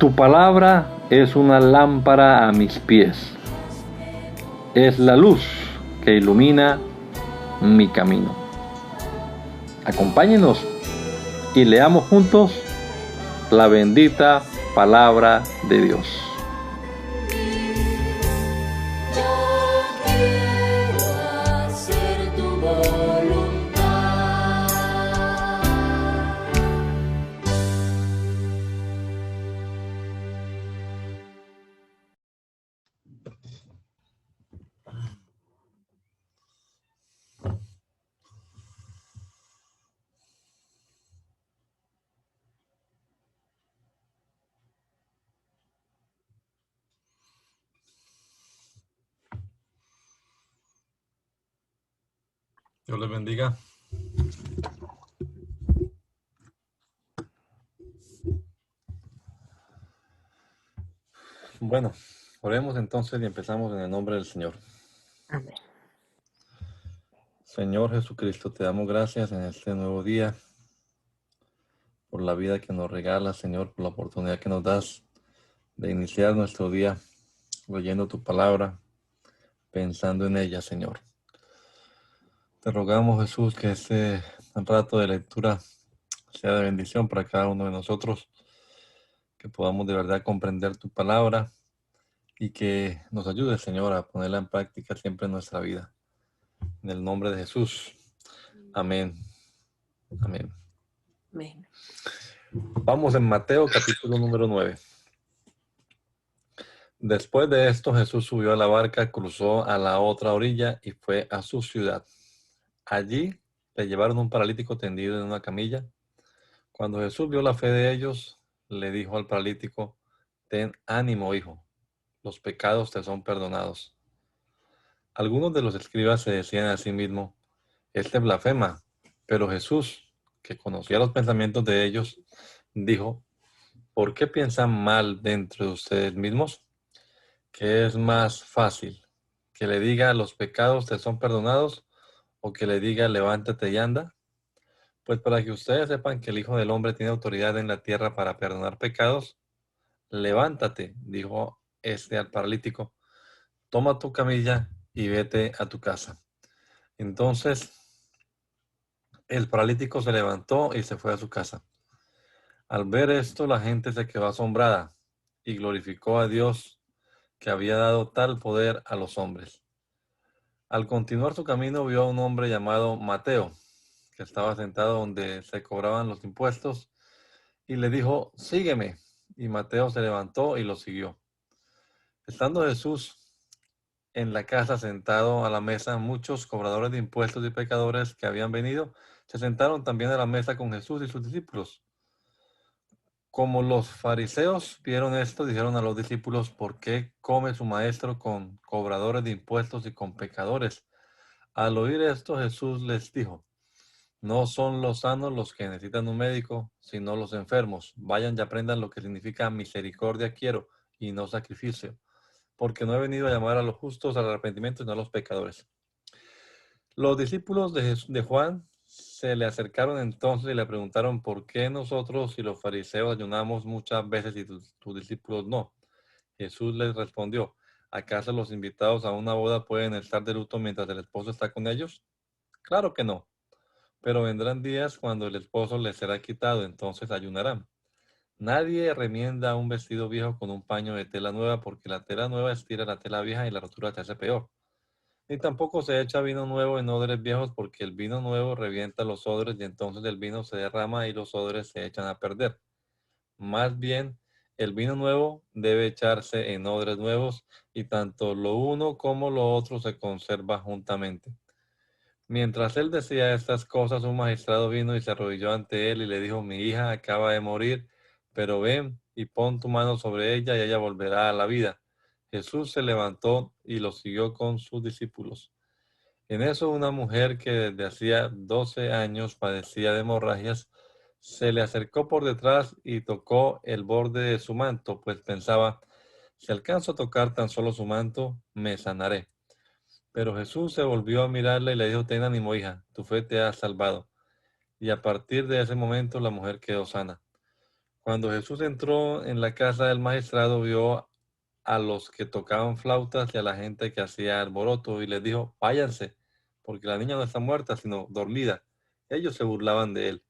Tu palabra es una lámpara a mis pies, es la luz que ilumina mi camino. Acompáñenos y leamos juntos la bendita palabra de Dios. Dios les bendiga. Bueno, oremos entonces y empezamos en el nombre del Señor. Amén. Señor Jesucristo, te damos gracias en este nuevo día por la vida que nos regalas, Señor, por la oportunidad que nos das de iniciar nuestro día leyendo tu palabra, pensando en ella, Señor. Te rogamos, Jesús, que este rato de lectura sea de bendición para cada uno de nosotros, que podamos de verdad comprender tu palabra y que nos ayude, Señor, a ponerla en práctica siempre en nuestra vida. En el nombre de Jesús. Amén. Amén. Amén. Vamos en Mateo capítulo número 9. Después de esto, Jesús subió a la barca, cruzó a la otra orilla y fue a su ciudad. Allí le llevaron un paralítico tendido en una camilla. Cuando Jesús vio la fe de ellos, le dijo al paralítico: ten ánimo, hijo, los pecados te son perdonados. Algunos de los escribas se decían a sí mismos: este blasfema. Pero Jesús, que conocía los pensamientos de ellos, dijo: ¿por qué piensan mal dentro de ustedes mismos? ¿Qué es más fácil? ¿Que le diga los pecados te son perdonados o que le diga levántate y anda? Pues para que ustedes sepan que el Hijo del Hombre tiene autoridad en la tierra para perdonar pecados, levántate, dijo este al paralítico, toma tu camilla y vete a tu casa. Entonces el paralítico se levantó y se fue a su casa. Al ver esto, la gente se quedó asombrada y glorificó a Dios que había dado tal poder a los hombres. Al continuar su camino, vio a un hombre llamado Mateo, que estaba sentado donde se cobraban los impuestos, y le dijo: sígueme. Y Mateo se levantó y lo siguió. Estando Jesús en la casa sentado a la mesa, muchos cobradores de impuestos y pecadores que habían venido se sentaron también a la mesa con Jesús y sus discípulos. Como los fariseos vieron esto, dijeron a los discípulos: ¿por qué come su maestro con cobradores de impuestos y con pecadores? Al oír esto, Jesús les dijo: no son los sanos los que necesitan un médico, sino los enfermos. Vayan y aprendan lo que significa misericordia quiero y no sacrificio, porque no he venido a llamar a los justos al arrepentimiento, sino a los pecadores. Los discípulos de Juan se le acercaron entonces y le preguntaron: ¿por qué nosotros y los fariseos ayunamos muchas veces y tus discípulos no? Jesús les respondió: ¿acaso los invitados a una boda pueden estar de luto mientras el esposo está con ellos? Claro que no. Pero vendrán días cuando el esposo les será quitado, entonces ayunarán. Nadie remienda un vestido viejo con un paño de tela nueva, porque la tela nueva estira la tela vieja y la rotura se hace peor. Ni tampoco se echa vino nuevo en odres viejos, porque el vino nuevo revienta los odres y entonces el vino se derrama y los odres se echan a perder. Más bien, el vino nuevo debe echarse en odres nuevos, y tanto lo uno como lo otro se conserva juntamente. Mientras él decía estas cosas, un magistrado vino y se arrodilló ante él y le dijo: mi hija acaba de morir, pero ven y pon tu mano sobre ella y ella volverá a la vida. Jesús se levantó y lo siguió con sus discípulos. En eso, una mujer que desde hacía 12 años padecía de hemorragias, se le acercó por detrás y tocó el borde de su manto, pues pensaba: si alcanzo a tocar tan solo su manto, me sanaré. Pero Jesús se volvió a mirarla y le dijo: ten ánimo, hija, tu fe te ha salvado. Y a partir de ese momento la mujer quedó sana. Cuando Jesús entró en la casa del magistrado, vio a los que tocaban flautas y a la gente que hacía alboroto y les dijo, váyanse, porque la niña no está muerta, sino dormida. Ellos se burlaban de él.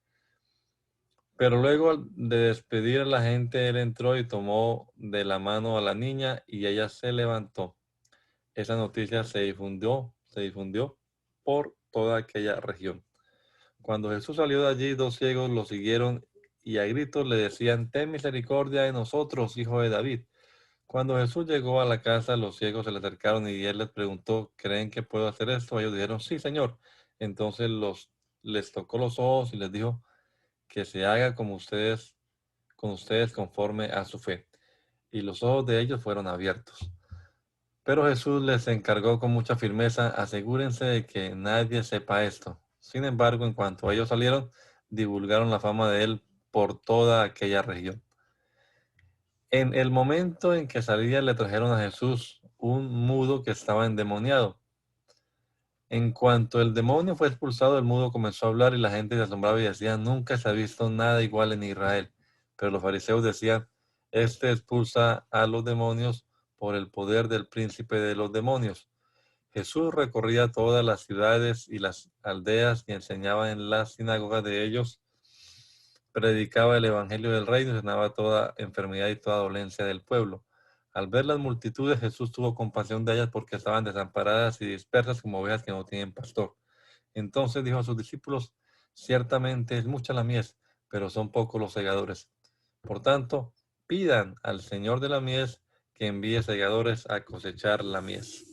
Pero luego de despedir a la gente, él entró y tomó de la mano a la niña y ella se levantó. Esa noticia se difundió por toda aquella región. Cuando Jesús salió de allí, 2 ciegos lo siguieron y a gritos le decían, ten misericordia de nosotros, hijo de David. Cuando Jesús llegó a la casa, los ciegos se le acercaron y él les preguntó, ¿creen que puedo hacer esto? Ellos dijeron, sí, Señor. Entonces les tocó los ojos y les dijo, que se haga como con ustedes conforme a su fe. Y los ojos de ellos fueron abiertos. Pero Jesús les encargó con mucha firmeza, asegúrense de que nadie sepa esto. Sin embargo, en cuanto ellos salieron, divulgaron la fama de él por toda aquella región. En el momento en que salía, le trajeron a Jesús un mudo que estaba endemoniado. En cuanto el demonio fue expulsado, el mudo comenzó a hablar y la gente se asombraba y decía, nunca se ha visto nada igual en Israel. Pero los fariseos decían, este expulsa a los demonios por el poder del príncipe de los demonios. Jesús recorría todas las ciudades y las aldeas y enseñaba en las sinagogas de ellos, predicaba el evangelio del reino y sanaba toda enfermedad y toda dolencia del pueblo. Al ver las multitudes, Jesús tuvo compasión de ellas porque estaban desamparadas y dispersas como ovejas que no tienen pastor. Entonces dijo a sus discípulos, ciertamente es mucha la mies, pero son pocos los segadores. Por tanto, pidan al Señor de la mies que envíe segadores a cosechar la mies.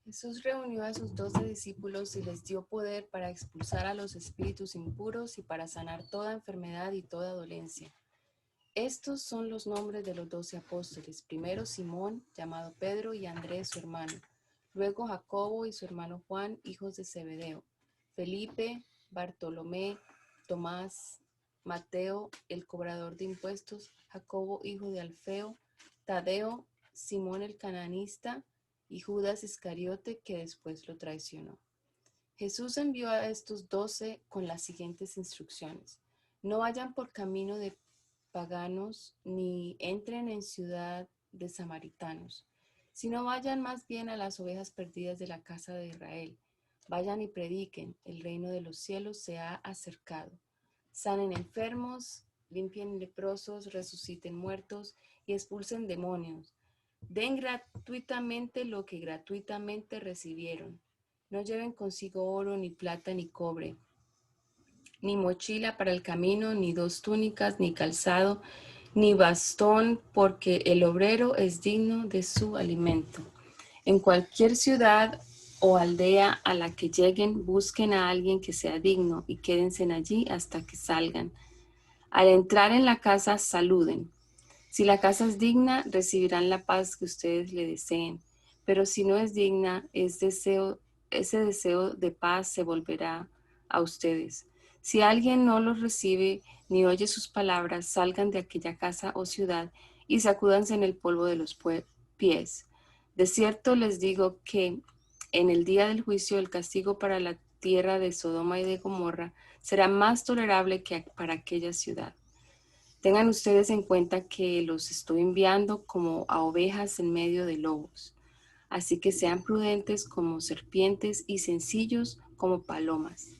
Jesús reunió a sus 12 discípulos y les dio poder para expulsar a los espíritus impuros y para sanar toda enfermedad y toda dolencia. Estos son los nombres de los 12 apóstoles. Primero Simón, llamado Pedro, y Andrés, su hermano. Luego Jacobo y su hermano Juan, hijos de Zebedeo. Felipe, Bartolomé, Tomás, Mateo, el cobrador de impuestos, Jacobo, hijo de Alfeo, Tadeo, Simón el cananista, y Judas Iscariote, que después lo traicionó. Jesús envió a estos 12 con las siguientes instrucciones. No vayan por camino de paganos, ni entren en ciudad de samaritanos, sino vayan más bien a las ovejas perdidas de la casa de Israel. Vayan y prediquen, el reino de los cielos se ha acercado. Sanen enfermos, limpien leprosos, resuciten muertos y expulsen demonios. Den gratuitamente lo que gratuitamente recibieron. No lleven consigo oro, ni plata, ni cobre, ni mochila para el camino, ni 2 túnicas, ni calzado, ni bastón, porque el obrero es digno de su alimento. En cualquier ciudad o aldea a la que lleguen, busquen a alguien que sea digno y quédense allí hasta que salgan. Al entrar en la casa, saluden. Si la casa es digna, recibirán la paz que ustedes le deseen, pero si no es digna, ese deseo de paz se volverá a ustedes. Si alguien no los recibe ni oye sus palabras, salgan de aquella casa o ciudad y sacúdanse en el polvo de los pies. De cierto les digo que en el día del juicio el castigo para la tierra de Sodoma y de Gomorra será más tolerable que para aquella ciudad. Tengan ustedes en cuenta que los estoy enviando como a ovejas en medio de lobos. Así que sean prudentes como serpientes y sencillos como palomas.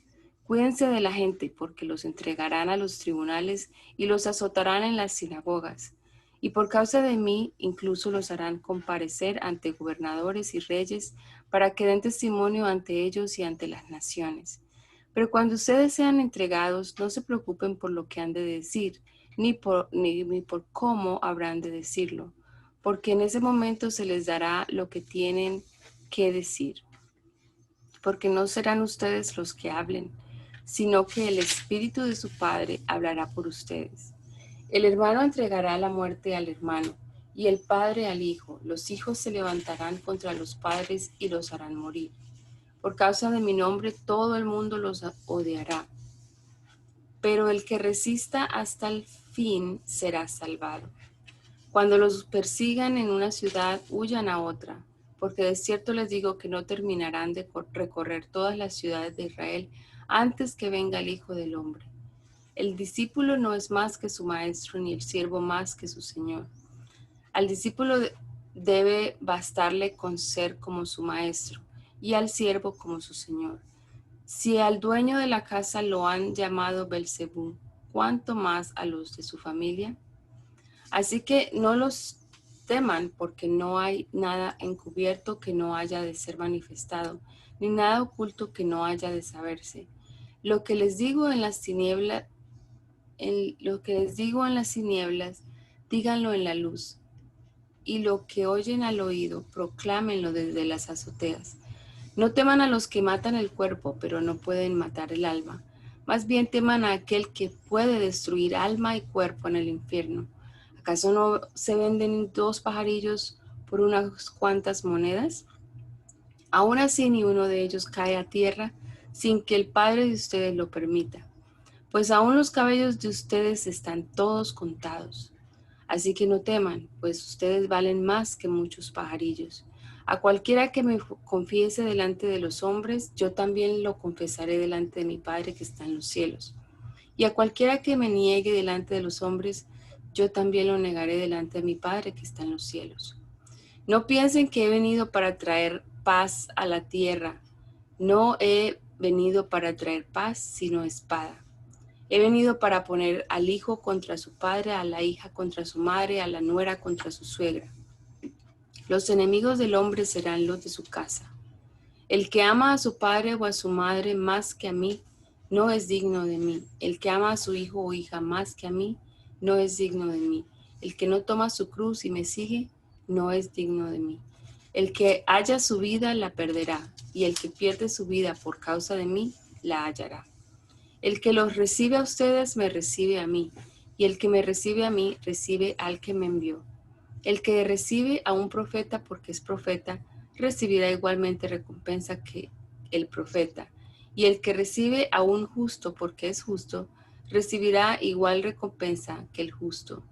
Cuídense de la gente porque los entregarán a los tribunales y los azotarán en las sinagogas. Y por causa de mí incluso los harán comparecer ante gobernadores y reyes para que den testimonio ante ellos y ante las naciones. Pero cuando ustedes sean entregados, no se preocupen por lo que han de decir, ni por cómo habrán de decirlo, porque en ese momento se les dará lo que tienen que decir. Porque no serán ustedes los que hablen, sino que el Espíritu de su Padre hablará por ustedes. El hermano entregará la muerte al hermano, y el padre al hijo. Los hijos se levantarán contra los padres y los harán morir. Por causa de mi nombre, todo el mundo los odiará. Pero el que resista hasta el fin será salvado. Cuando los persigan en una ciudad, huyan a otra, porque de cierto les digo que no terminarán de recorrer todas las ciudades de Israel antes que venga el Hijo del Hombre. El discípulo no es más que su maestro, ni el siervo más que su señor. Al discípulo debe bastarle con ser como su maestro, y al siervo como su señor. Si al dueño de la casa lo han llamado Belcebú, ¿cuánto más a los de su familia? Así que no los teman, porque no hay nada encubierto que no haya de ser manifestado, ni nada oculto que no haya de saberse. Lo que les digo en las tinieblas, díganlo en la luz, y lo que oyen al oído, proclámenlo desde las azoteas. No teman a los que matan el cuerpo, pero no pueden matar el alma. Más bien teman a aquel que puede destruir alma y cuerpo en el infierno. ¿Acaso no se venden 2 pajarillos por unas cuantas monedas? Aún así, ni uno de ellos cae a tierra sin que el Padre de ustedes lo permita. Pues aún los cabellos de ustedes están todos contados. Así que no teman, pues ustedes valen más que muchos pajarillos. A cualquiera que me confiese delante de los hombres, yo también lo confesaré delante de mi Padre que está en los cielos. Y a cualquiera que me niegue delante de los hombres, yo también lo negaré delante de mi Padre que está en los cielos. No piensen que he venido para traer paz a la tierra. No he venido para traer paz, sino espada. He venido para poner al hijo contra su padre, a la hija contra su madre, a la nuera contra su suegra. Los enemigos del hombre serán los de su casa. El que ama a su padre o a su madre más que a mí, no es digno de mí. El que ama a su hijo o hija más que a mí, no es digno de mí. El que no toma su cruz y me sigue, no es digno de mí. El que halla su vida, la perderá, y el que pierde su vida por causa de mí, la hallará. El que los recibe a ustedes, me recibe a mí, y el que me recibe a mí, recibe al que me envió. El que recibe a un profeta porque es profeta, recibirá igualmente recompensa que el profeta. Y el que recibe a un justo porque es justo, recibirá igual recompensa que el justo.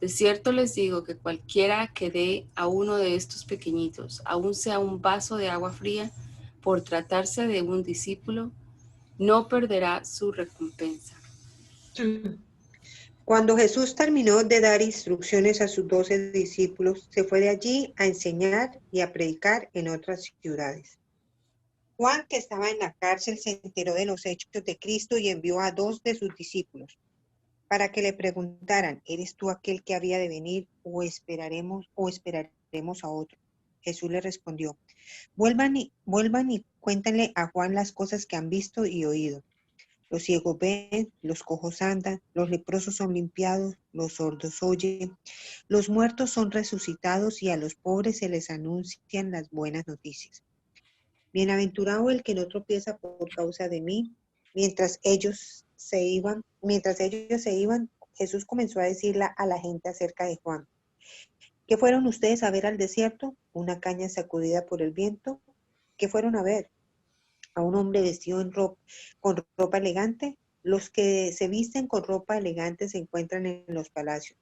De cierto les digo que cualquiera que dé a uno de estos pequeñitos, aun sea un vaso de agua fría, por tratarse de un discípulo, no perderá su recompensa. Cuando Jesús terminó de dar instrucciones a sus 12 discípulos, se fue de allí a enseñar y a predicar en otras ciudades. Juan, que estaba en la cárcel, se enteró de los hechos de Cristo y envió a 2 de sus discípulos para que le preguntaran, ¿eres tú aquel que había de venir o esperaremos a otro? Jesús le respondió, vuelvan y cuéntenle a Juan las cosas que han visto y oído. Los ciegos ven, los cojos andan, los leprosos son limpiados, los sordos oyen, los muertos son resucitados y a los pobres se les anuncian las buenas noticias. Bienaventurado el que no tropieza por causa de mí. Mientras ellos se iban, Jesús comenzó a decirle a la gente acerca de Juan. ¿Qué fueron ustedes a ver al desierto? ¿Una caña sacudida por el viento? ¿Qué fueron a ver? ¿A un hombre vestido con ropa elegante? Los que se visten con ropa elegante se encuentran en los palacios.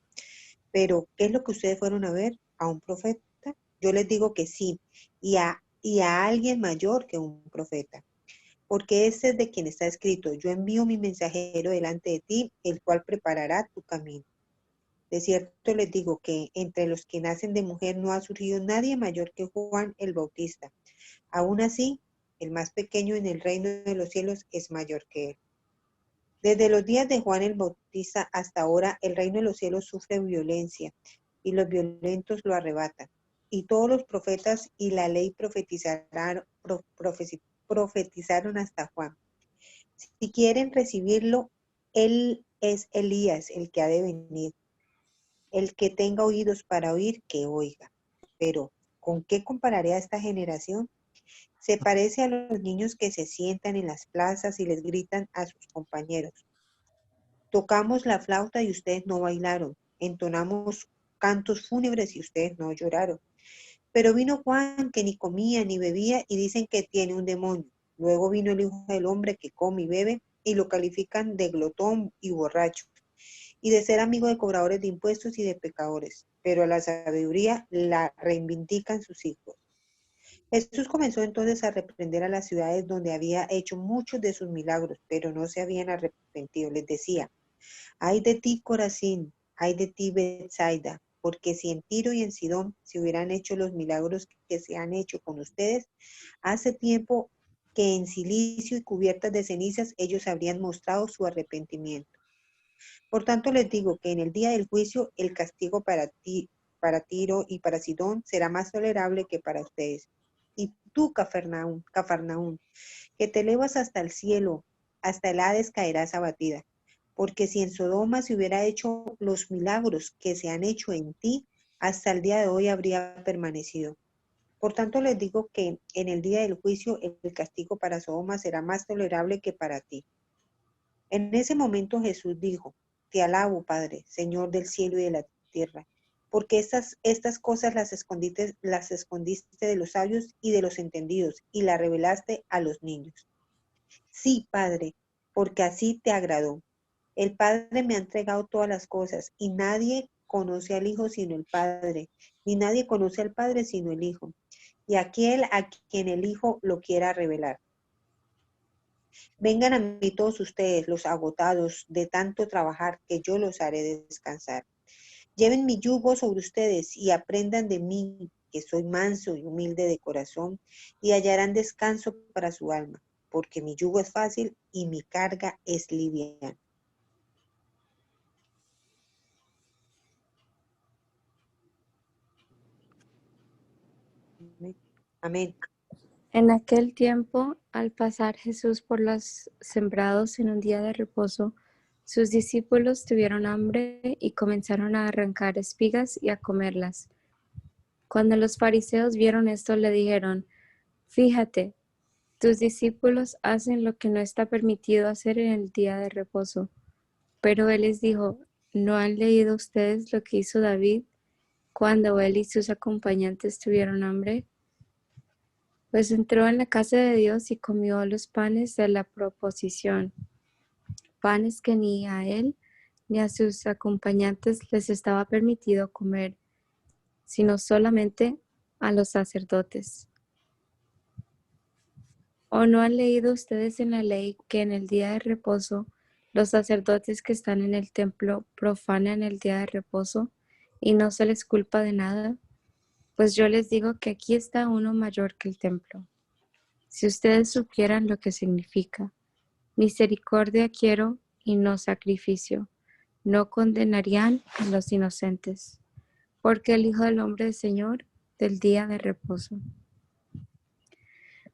Pero, ¿qué es lo que ustedes fueron a ver? ¿A un profeta? Yo les digo que sí, y a alguien mayor que un profeta. Porque este es de quien está escrito, yo envío mi mensajero delante de ti, el cual preparará tu camino. De cierto les digo que entre los que nacen de mujer no ha surgido nadie mayor que Juan el Bautista. Aún así, el más pequeño en el reino de los cielos es mayor que él. Desde los días de Juan el Bautista hasta ahora, el reino de los cielos sufre violencia y los violentos lo arrebatan. Y todos los profetas y la ley profetizaron hasta Juan. Si quieren recibirlo, él es Elías, el que ha de venir. El que tenga oídos para oír, que oiga. Pero, ¿con qué compararé a esta generación? Se parece a los niños que se sientan en las plazas y les gritan a sus compañeros. Tocamos la flauta y ustedes no bailaron. Entonamos cantos fúnebres y ustedes no lloraron. Pero vino Juan, que ni comía ni bebía, y dicen que tiene un demonio. Luego vino el Hijo del Hombre, que come y bebe, y lo califican de glotón y borracho, y de ser amigo de cobradores de impuestos y de pecadores. Pero a la sabiduría la reivindican sus hijos. Jesús comenzó entonces a reprender a las ciudades donde había hecho muchos de sus milagros, pero no se habían arrepentido. Les decía, Ay de ti, Corazín, ay de ti, Betsaida, porque si en Tiro y en Sidón se hubieran hecho los milagros que se han hecho con ustedes, hace tiempo que en cilicio y cubiertas de cenizas ellos habrían mostrado su arrepentimiento. Por tanto les digo que en el día del juicio el castigo para Tiro y para Sidón será más tolerable que para ustedes. Y tú, Cafarnaún, que te elevas hasta el cielo, hasta el Hades caerás abatida. Porque si en Sodoma se hubiera hecho los milagros que se han hecho en ti, hasta el día de hoy habría permanecido. Por tanto les digo que en el día del juicio el castigo para Sodoma será más tolerable que para ti. En ese momento Jesús dijo: Te alabo, Padre, Señor del cielo y de la tierra, porque estas cosas las escondiste de los sabios y de los entendidos, y las revelaste a los niños. Sí, Padre, porque así te agradó. El Padre me ha entregado todas las cosas, y nadie conoce al Hijo sino el Padre, ni nadie conoce al Padre sino el Hijo, y aquel a quien el Hijo lo quiera revelar. Vengan a mí todos ustedes, los agotados de tanto trabajar, que yo los haré descansar. Lleven mi yugo sobre ustedes y aprendan de mí, que soy manso y humilde de corazón, y hallarán descanso para su alma, porque mi yugo es fácil y mi carga es liviana. Amén. En aquel tiempo, al pasar Jesús por los sembrados en un día de reposo, sus discípulos tuvieron hambre y comenzaron a arrancar espigas y a comerlas. Cuando los fariseos vieron esto, le dijeron: Fíjate, tus discípulos hacen lo que no está permitido hacer en el día de reposo. Pero él les dijo: ¿No han leído ustedes lo que hizo David cuando él y sus acompañantes tuvieron hambre? Pues entró en la casa de Dios y comió los panes de la proposición, panes que ni a él ni a sus acompañantes les estaba permitido comer, sino solamente a los sacerdotes. ¿O no han leído ustedes en la ley que en el día de reposo los sacerdotes que están en el templo profanan el día de reposo y no se les culpa de nada? Pues yo les digo que aquí está uno mayor que el templo. Si ustedes supieran lo que significa: misericordia quiero y no sacrificio, no condenarían a los inocentes, porque el Hijo del Hombre es Señor del día de reposo.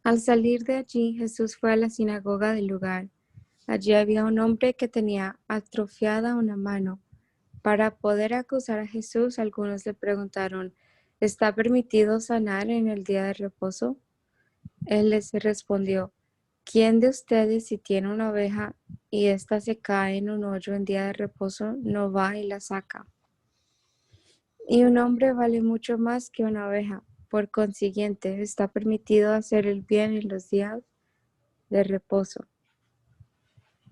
Al salir de allí, Jesús fue a la sinagoga del lugar. Allí había un hombre que tenía atrofiada una mano. Para poder acusar a Jesús, algunos le preguntaron: ¿está permitido sanar en el día de reposo? Él les respondió: ¿Quién de ustedes, si tiene una oveja y ésta se cae en un hoyo en día de reposo, no va y la saca? Y un hombre vale mucho más que una oveja. Por consiguiente, está permitido hacer el bien en los días de reposo.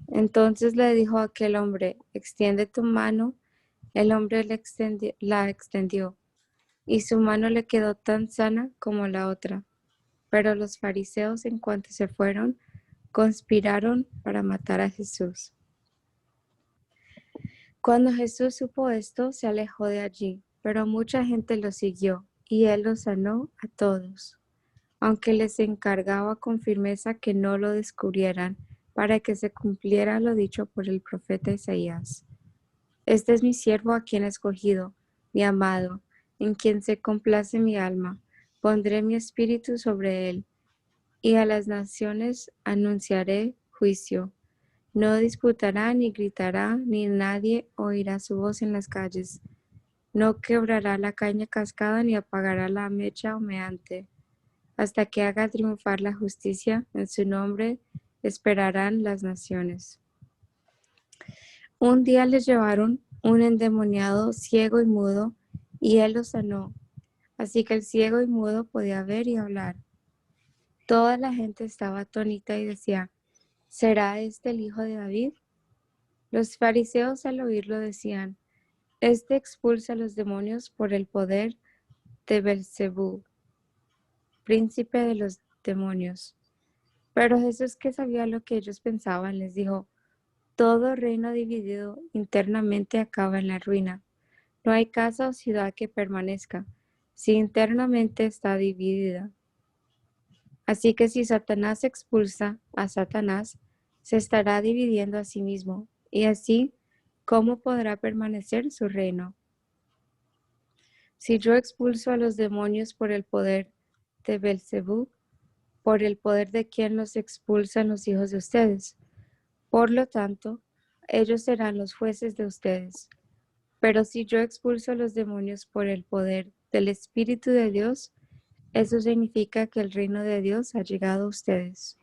Entonces le dijo a aquel hombre: extiende tu mano. El hombre la extendió, y su mano le quedó tan sana como la otra. Pero los fariseos, en cuanto se fueron, conspiraron para matar a Jesús. Cuando Jesús supo esto, se alejó de allí, pero mucha gente lo siguió, y él los sanó a todos, aunque les encargaba con firmeza que no lo descubrieran, para que se cumpliera lo dicho por el profeta Isaías. Este es mi siervo a quien he escogido, mi amado, en quien se complace mi alma. Pondré mi espíritu sobre él, y a las naciones anunciaré juicio. No disputará ni gritará, ni nadie oirá su voz en las calles. No quebrará la caña cascada, ni apagará la mecha humeante. Hasta que haga triunfar la justicia, en su nombre esperarán las naciones. Un día les llevaron un endemoniado ciego y mudo, y él lo sanó. Así que el ciego y mudo podía ver y hablar. Toda la gente estaba atónita y decía: ¿será este el hijo de David? Los fariseos al oírlo decían: este expulsa a los demonios por el poder de Belzebú, príncipe de los demonios. Pero Jesús, que sabía lo que ellos pensaban, les dijo: Todo reino dividido internamente acaba en la ruina. No hay casa o ciudad que permanezca, si internamente está dividida. Así que si Satanás expulsa a Satanás, se estará dividiendo a sí mismo, y así, ¿cómo podrá permanecer su reino? Si yo expulso a los demonios por el poder de Belcebú, por el poder de quien los expulsan los hijos de ustedes. Por lo tanto, ellos serán los jueces de ustedes. Pero si yo expulso a los demonios por el poder del Espíritu de Dios, eso significa que el reino de Dios ha llegado a ustedes.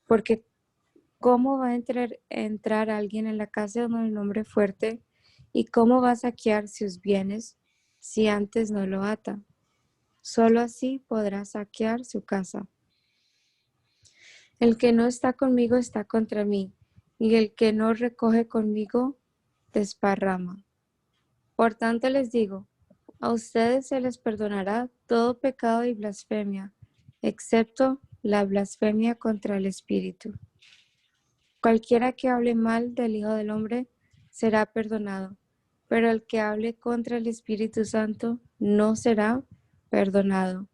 Porque ¿cómo va a entrar alguien en la casa de un hombre fuerte y cómo va a saquear sus bienes si antes no lo ata? Solo así podrá saquear su casa. El que no está conmigo está contra mí, y el que no recoge conmigo desparrama. Por tanto les digo, a ustedes se les perdonará todo pecado y blasfemia, excepto la blasfemia contra el Espíritu. Cualquiera que hable mal del Hijo del Hombre será perdonado, pero el que hable contra el Espíritu Santo no será perdonado,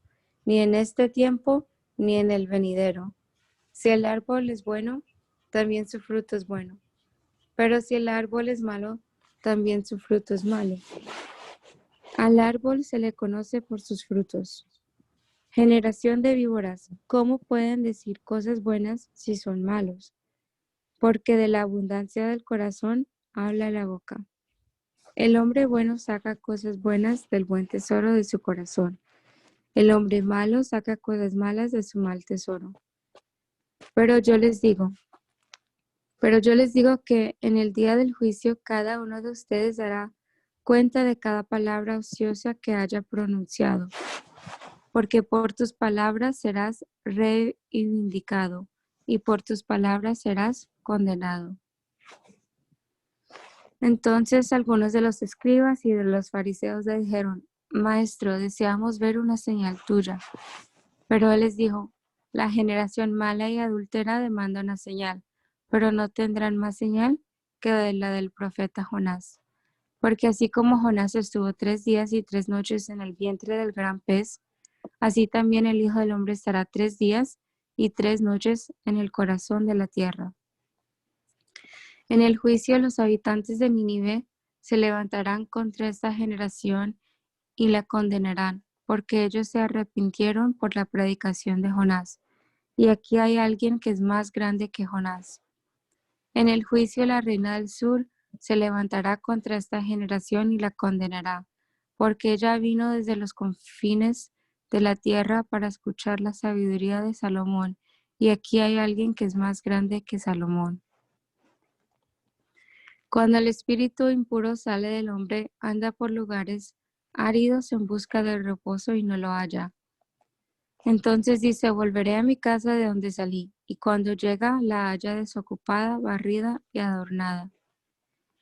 ni en este tiempo ni en el venidero. Si el árbol es bueno, también su fruto es bueno. Pero si el árbol es malo, también su fruto es malo. Al árbol se le conoce por sus frutos. Generación de víboras, ¿cómo pueden decir cosas buenas si son malos? Porque de la abundancia del corazón habla la boca. El hombre bueno saca cosas buenas del buen tesoro de su corazón. El hombre malo saca cosas malas de su mal tesoro. Pero yo les digo que en el día del juicio cada uno de ustedes dará cuenta de cada palabra ociosa que haya pronunciado, porque por tus palabras serás reivindicado y por tus palabras serás condenado. Entonces algunos de los escribas y de los fariseos le dijeron, Maestro, deseamos ver una señal tuya. Pero él les dijo, la generación mala y adúltera demanda una señal, pero no tendrán más señal que la del profeta Jonás. Porque así como Jonás estuvo 3 días y 3 noches en el vientre del gran pez, así también el Hijo del Hombre estará 3 días y 3 noches en el corazón de la tierra. En el juicio los habitantes de Nínive se levantarán contra esta generación y la condenarán, porque ellos se arrepintieron por la predicación de Jonás. Y aquí hay alguien que es más grande que Jonás. En el juicio la reina del sur se levantará contra esta generación y la condenará, porque ella vino desde los confines de la tierra para escuchar la sabiduría de Salomón, y aquí hay alguien que es más grande que Salomón. Cuando el espíritu impuro sale del hombre, anda por lugares áridos en busca del reposo y no lo halla. Entonces dice, volveré a mi casa de donde salí, y cuando llega la halla desocupada, barrida y adornada.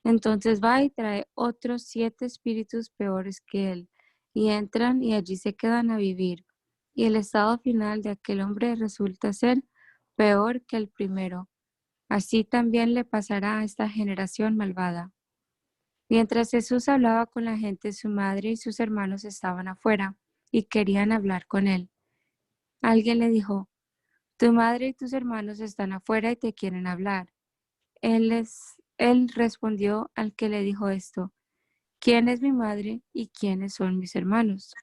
Entonces va y trae otros 7 espíritus peores que él, y entran y allí se quedan a vivir. Y el estado final de aquel hombre resulta ser peor que el primero. Así también le pasará a esta generación malvada. Mientras Jesús hablaba con la gente, su madre y sus hermanos estaban afuera y querían hablar con él. Alguien le dijo, tu madre y tus hermanos están afuera y te quieren hablar. Él respondió al que le dijo esto, ¿quién es mi madre y quiénes son mis hermanos?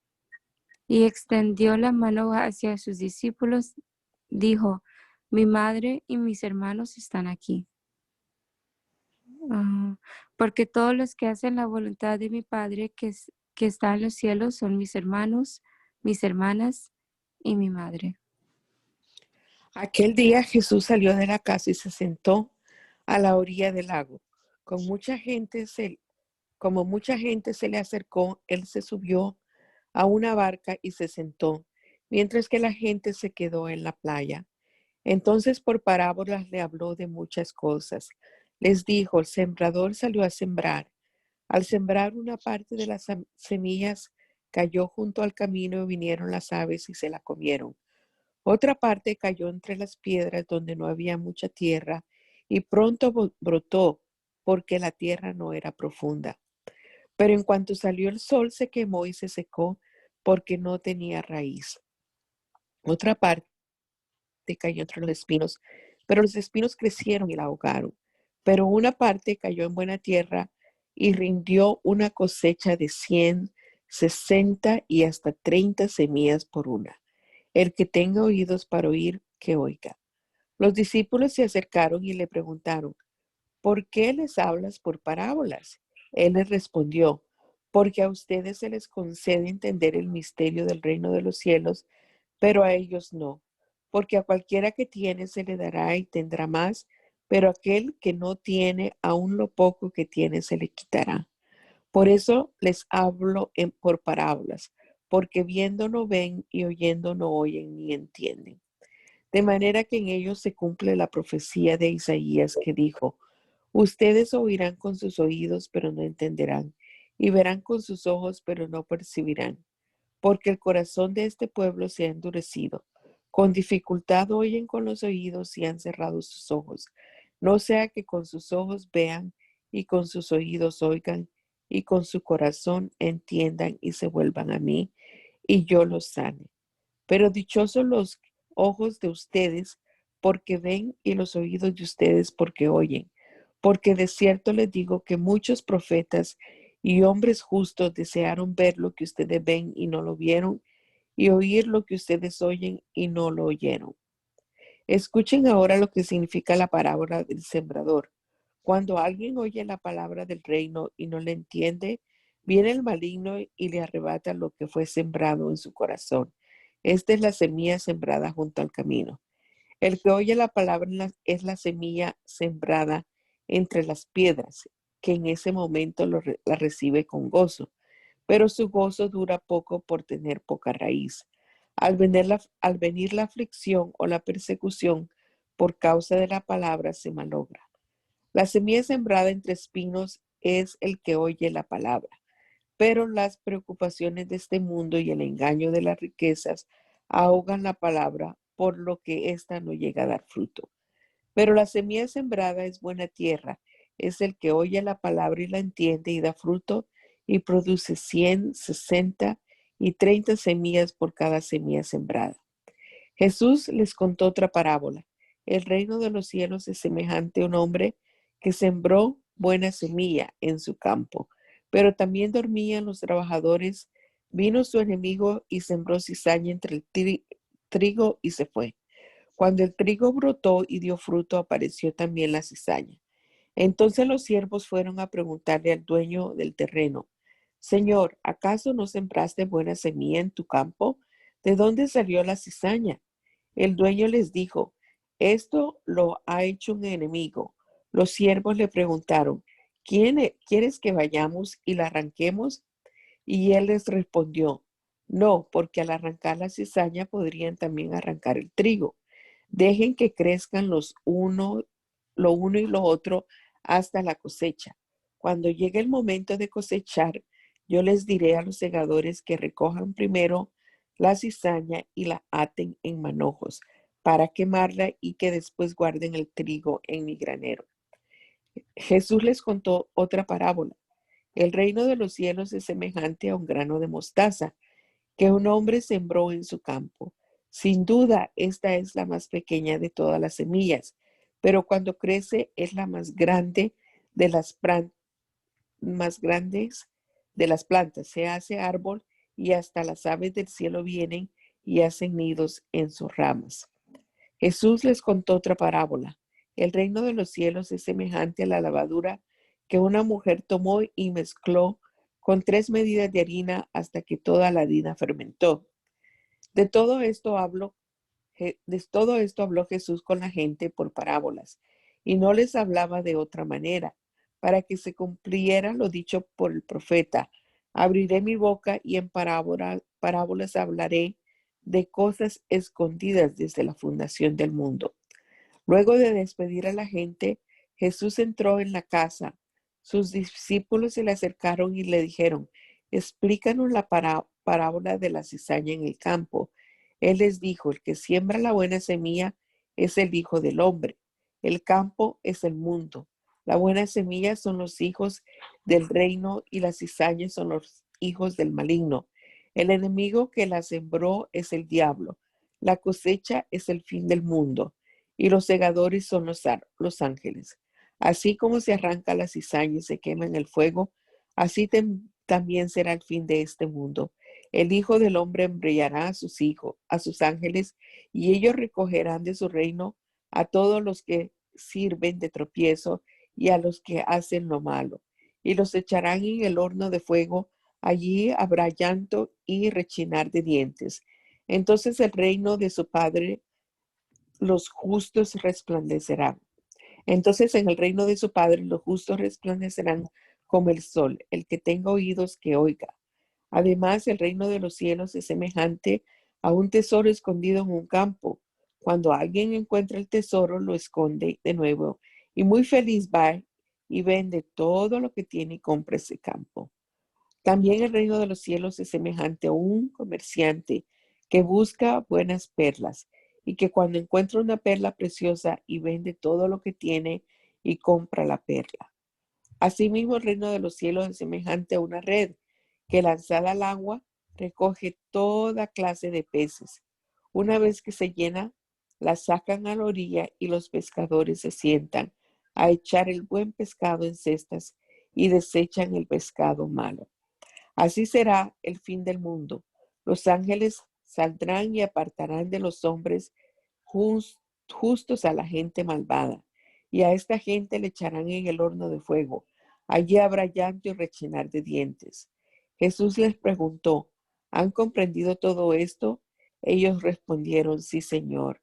Y extendió la mano hacia sus discípulos, dijo, mi madre y mis hermanos están aquí. Porque todos los que hacen la voluntad de mi Padre que está en los cielos son mis hermanos, mis hermanas y mi madre. Aquel día Jesús salió de la casa y se sentó a la orilla del lago. Como mucha gente se le acercó, él se subió a una barca y se sentó, mientras que la gente se quedó en la playa. Entonces por parábolas le habló de muchas cosas. Les dijo, el sembrador salió a sembrar. Al sembrar, una parte de las semillas cayó junto al camino y vinieron las aves y se la comieron. Otra parte cayó entre las piedras donde no había mucha tierra y pronto brotó, porque la tierra no era profunda. Pero en cuanto salió el sol, se quemó y se secó, porque no tenía raíz. Otra parte cayó entre los espinos, pero los espinos crecieron y la ahogaron. Pero una parte cayó en buena tierra y rindió una cosecha de 100, 60 y hasta 30 semillas por una. El que tenga oídos para oír, que oiga. Los discípulos se acercaron y le preguntaron: ¿por qué les hablas por parábolas? Él les respondió: porque a ustedes se les concede entender el misterio del reino de los cielos, pero a ellos no. Porque a cualquiera que tiene se le dará y tendrá más, pero aquel que no tiene, aún lo poco que tiene se le quitará. Por eso les hablo por parábolas, porque viendo no ven y oyendo no oyen ni entienden. De manera que en ellos se cumple la profecía de Isaías que dijo: ustedes oirán con sus oídos, pero no entenderán, y verán con sus ojos, pero no percibirán, porque el corazón de este pueblo se ha endurecido. Con dificultad oyen con los oídos y han cerrado sus ojos, no sea que con sus ojos vean y con sus oídos oigan y con su corazón entiendan y se vuelvan a mí y yo los sane. Pero dichosos los ojos de ustedes porque ven y los oídos de ustedes porque oyen. Porque de cierto les digo que muchos profetas y hombres justos desearon ver lo que ustedes ven y no lo vieron, y oír lo que ustedes oyen y no lo oyeron. Escuchen ahora lo que significa la parábola del sembrador. Cuando alguien oye la palabra del reino y no la entiende, viene el maligno y le arrebata lo que fue sembrado en su corazón. Esta es la semilla sembrada junto al camino. El que oye la palabra es la semilla sembrada entre las piedras, que en ese momento la recibe con gozo, pero su gozo dura poco por tener poca raíz. Al venir la aflicción o la persecución por causa de la palabra, se malogra. La semilla sembrada entre espinos es el que oye la palabra, pero las preocupaciones de este mundo y el engaño de las riquezas ahogan la palabra, por lo que ésta no llega a dar fruto. Pero la semilla sembrada es buena tierra, es el que oye la palabra y la entiende y da fruto y produce 100, 60 y 30 semillas por cada semilla sembrada. Jesús les contó otra parábola. El reino de los cielos es semejante a un hombre que sembró buena semilla en su campo, pero también dormían los trabajadores. Vino su enemigo y sembró cizaña entre el trigo y se fue. Cuando el trigo brotó y dio fruto, apareció también la cizaña. Entonces los siervos fueron a preguntarle al dueño del terreno: Señor, ¿acaso no sembraste buena semilla en tu campo? ¿De dónde salió la cizaña? El dueño les dijo: esto lo ha hecho un enemigo. Los siervos le preguntaron: ¿Quieres que vayamos y la arranquemos? Y él les respondió: no, porque al arrancar la cizaña podrían también arrancar el trigo. Dejen que crezcan lo uno y lo otro hasta la cosecha. Cuando llegue el momento de cosechar, yo les diré a los segadores que recojan primero la cizaña y la aten en manojos para quemarla, y que después guarden el trigo en mi granero. Jesús les contó otra parábola. El reino de los cielos es semejante a un grano de mostaza que un hombre sembró en su campo. Sin duda, esta es la más pequeña de todas las semillas, pero cuando crece es la más grande de las plantas. Se hace árbol y hasta las aves del cielo vienen y hacen nidos en sus ramas. Jesús les contó otra parábola. El reino de los cielos es semejante a la levadura que una mujer tomó y mezcló con 3 medidas de harina hasta que toda la harina fermentó. De todo esto habló Jesús con la gente por parábolas, y no les hablaba de otra manera, para que se cumpliera lo dicho por el profeta: abriré mi boca y en parábolas hablaré de cosas escondidas desde la fundación del mundo. Luego de despedir a la gente, Jesús entró en la casa. Sus discípulos se le acercaron y le dijeron: explícanos la parábola de la cizaña en el campo. Él les dijo: el que siembra la buena semilla es el Hijo del Hombre. El campo es el mundo. La buena semilla son los hijos del reino y las cizañas son los hijos del maligno. El enemigo que la sembró es el diablo. La cosecha es el fin del mundo y los segadores son los ángeles. Así como se arranca la cizaña y se quema en el fuego, así también será el fin de este mundo. El Hijo del Hombre enviará a sus hijos, a sus ángeles, y ellos recogerán de su reino a todos los que sirven de tropiezo y a los que hacen lo malo, y los echarán en el horno de fuego. Allí habrá llanto y rechinar de dientes. Entonces el reino de su Padre, los justos resplandecerán. Entonces en el reino de su Padre los justos resplandecerán como el sol. El que tenga oídos, que oiga. Además, el reino de los cielos es semejante a un tesoro escondido en un campo. Cuando alguien encuentra el tesoro, lo esconde de nuevo y muy feliz va y vende todo lo que tiene y compra ese campo. También el reino de los cielos es semejante a un comerciante que busca buenas perlas y que cuando encuentra una perla preciosa y vende todo lo que tiene y compra la perla. Asimismo, el reino de los cielos es semejante a una red que lanzada al agua recoge toda clase de peces. Una vez que se llena, la sacan a la orilla y los pescadores se sientan a echar el buen pescado en cestas y desechan el pescado malo. Así será el fin del mundo. Los ángeles saldrán y apartarán de los hombres justos a la gente malvada, y a esta gente le echarán en el horno de fuego. Allí habrá llanto y rechinar de dientes. Jesús les preguntó, ¿han comprendido todo esto? Ellos respondieron, sí, Señor.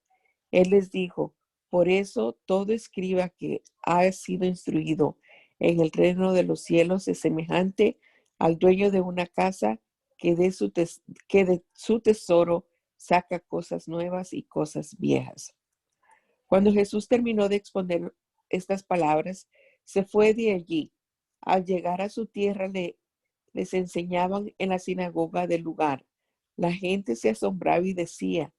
Él les dijo, por eso todo escriba que ha sido instruido en el reino de los cielos es semejante al dueño de una casa que de su tesoro saca cosas nuevas y cosas viejas. Cuando Jesús terminó de exponer estas palabras, se fue de allí. Al llegar a su tierra, les enseñaban en la sinagoga del lugar. La gente se asombraba y decía,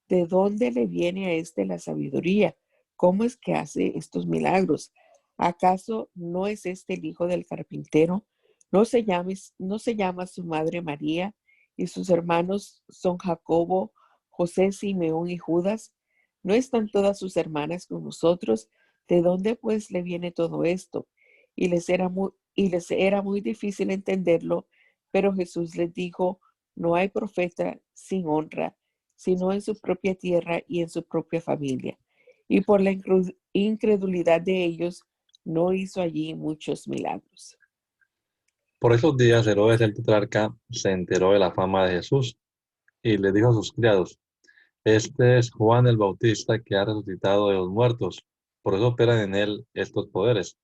¿de dónde le viene a este la sabiduría? ¿Cómo es que hace estos milagros? ¿Acaso no es este el hijo del carpintero? ¿No se llama su madre María y sus hermanos son Jacobo, José, Simeón y Judas? ¿No están todas sus hermanas con nosotros? ¿De dónde pues le viene todo esto? Y les era muy difícil entenderlo, pero Jesús les dijo, no hay profeta sin honra, sino en su propia tierra y en su propia familia. Y por la incredulidad de ellos, no hizo allí muchos milagros. Por esos días Herodes el tetrarca se enteró de la fama de Jesús y le dijo a sus criados, este es Juan el Bautista que ha resucitado de los muertos, por eso operan en él estos poderes.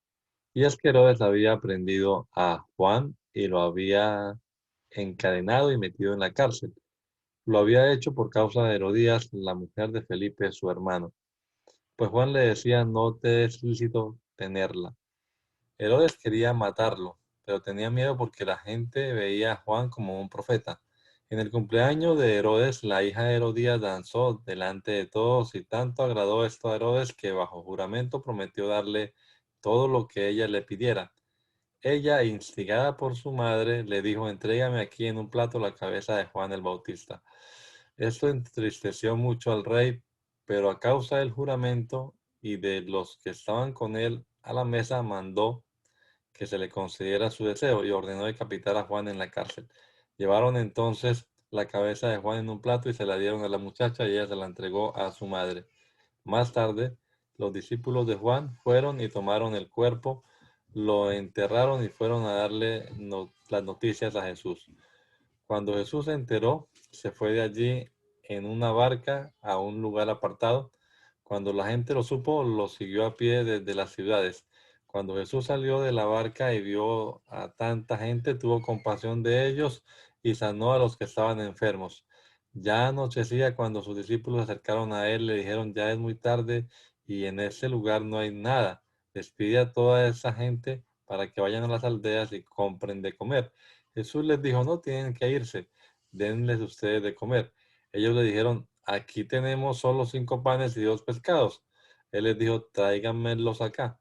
Y es que Herodes había prendido a Juan y lo había encadenado y metido en la cárcel. Lo había hecho por causa de Herodías, la mujer de Felipe, su hermano. Pues Juan le decía, no te es lícito tenerla. Herodes quería matarlo, pero tenía miedo porque la gente veía a Juan como un profeta. En el cumpleaños de Herodes, la hija de Herodías danzó delante de todos y tanto agradó esto a Herodes que bajo juramento prometió darle todo lo que ella le pidiera. Ella, instigada por su madre, le dijo, entrégame aquí en un plato la cabeza de Juan el Bautista. Esto entristeció mucho al rey, pero a causa del juramento y de los que estaban con él a la mesa, mandó que se le concediera su deseo y ordenó decapitar a Juan en la cárcel. Llevaron entonces la cabeza de Juan en un plato y se la dieron a la muchacha y ella se la entregó a su madre. Más tarde, los discípulos de Juan fueron y tomaron el cuerpo, lo enterraron y fueron a darle las noticias a Jesús. Cuando Jesús se enteró, se fue de allí en una barca a un lugar apartado. Cuando la gente lo supo, lo siguió a pie desde las ciudades. Cuando Jesús salió de la barca y vio a tanta gente, tuvo compasión de ellos y sanó a los que estaban enfermos. Ya anochecía cuando sus discípulos se acercaron a él, le dijeron, ya es muy tarde y en ese lugar no hay nada. Despide a toda esa gente para que vayan a las aldeas y compren de comer. Jesús les dijo, no tienen que irse, denles ustedes de comer. Ellos le dijeron, aquí tenemos solo 5 panes y 2 pescados. Él les dijo, tráiganmelos acá.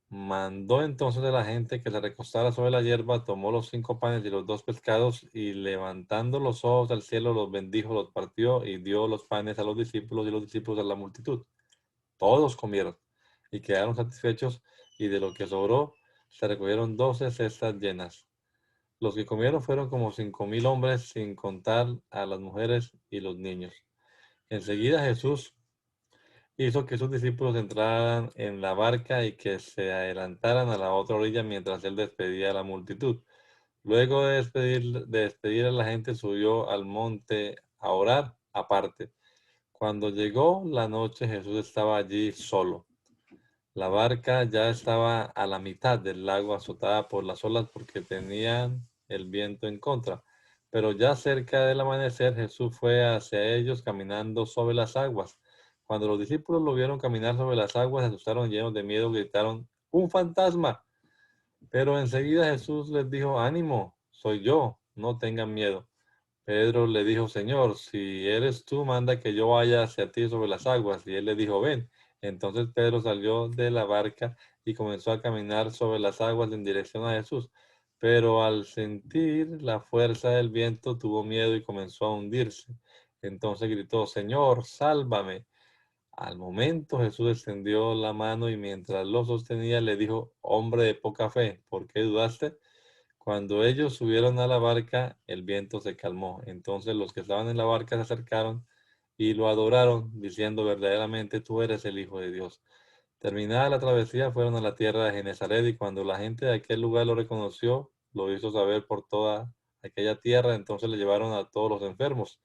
Mandó entonces a la gente que se recostara sobre la hierba, tomó los 5 panes y los 2 pescados, y levantando los ojos al cielo, los bendijo, los partió y dio los panes a los discípulos y los discípulos a la multitud. Todos comieron y quedaron satisfechos, y de lo que sobró se recogieron 12 cestas llenas. Los que comieron fueron como 5,000 hombres, sin contar a las mujeres y los niños. Enseguida Jesús hizo que sus discípulos entraran en la barca y que se adelantaran a la otra orilla mientras él despedía a la multitud. Luego de despedir a la gente, subió al monte a orar aparte. Cuando llegó la noche, Jesús estaba allí solo. La barca ya estaba a la mitad del lago, azotada por las olas porque tenían el viento en contra. Pero ya cerca del amanecer, Jesús fue hacia ellos caminando sobre las aguas. Cuando los discípulos lo vieron caminar sobre las aguas, se asustaron, llenos de miedo, gritaron, ¡un fantasma! Pero enseguida Jesús les dijo, ánimo, soy yo, no tengan miedo. Pedro le dijo, Señor, si eres tú, manda que yo vaya hacia ti sobre las aguas. Y él le dijo, ven. Entonces Pedro salió de la barca y comenzó a caminar sobre las aguas en dirección a Jesús. Pero al sentir la fuerza del viento, tuvo miedo y comenzó a hundirse. Entonces gritó, Señor, sálvame. Al momento Jesús extendió la mano y mientras lo sostenía le dijo, hombre de poca fe, ¿por qué dudaste? Cuando ellos subieron a la barca, el viento se calmó. Entonces los que estaban en la barca se acercaron y lo adoraron, diciendo, verdaderamente tú eres el Hijo de Dios. Terminada la travesía, fueron a la tierra de Genezaret, y cuando la gente de aquel lugar lo reconoció, lo hizo saber por toda aquella tierra. Entonces le llevaron a todos los enfermos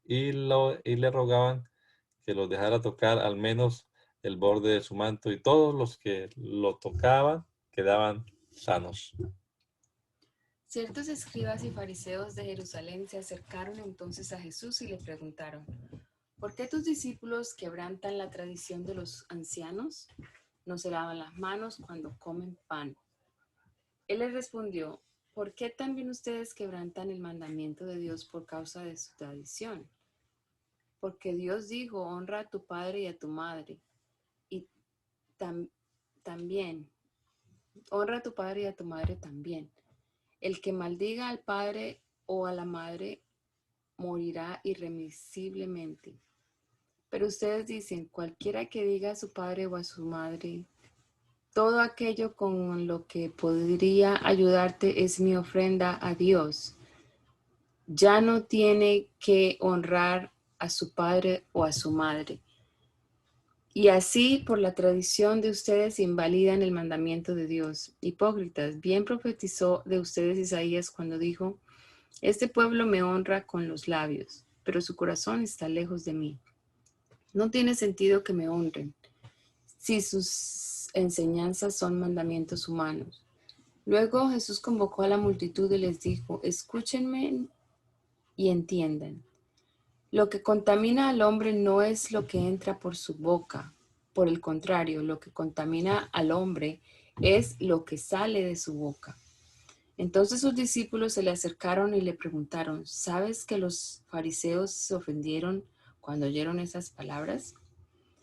y le rogaban que los dejara tocar al menos el borde de su manto, y todos los que lo tocaban quedaban sanos. Ciertos escribas y fariseos de Jerusalén se acercaron entonces a Jesús y le preguntaron, ¿por qué tus discípulos quebrantan la tradición de los ancianos? No se lavan las manos cuando comen pan. Él les respondió, ¿por qué también ustedes quebrantan el mandamiento de Dios por causa de su tradición? Porque Dios dijo, honra a tu padre y a tu madre. Y también, honra a tu padre y a tu madre también. El que maldiga al padre o a la madre morirá irremisiblemente. Pero ustedes dicen, cualquiera que diga a su padre o a su madre, todo aquello con lo que podría ayudarte es mi ofrenda a Dios, ya no tiene que honrar a su padre o a su madre. Y así, por la tradición de ustedes, invalidan el mandamiento de Dios. Hipócritas, bien profetizó de ustedes Isaías cuando dijo, este pueblo me honra con los labios, pero su corazón está lejos de mí. No tiene sentido que me honren, si sus enseñanzas son mandamientos humanos. Luego Jesús convocó a la multitud y les dijo, escúchenme y entiendan. Lo que contamina al hombre no es lo que entra por su boca. Por el contrario, lo que contamina al hombre es lo que sale de su boca. Entonces sus discípulos se le acercaron y le preguntaron, ¿sabes que los fariseos se ofendieron cuando oyeron esas palabras?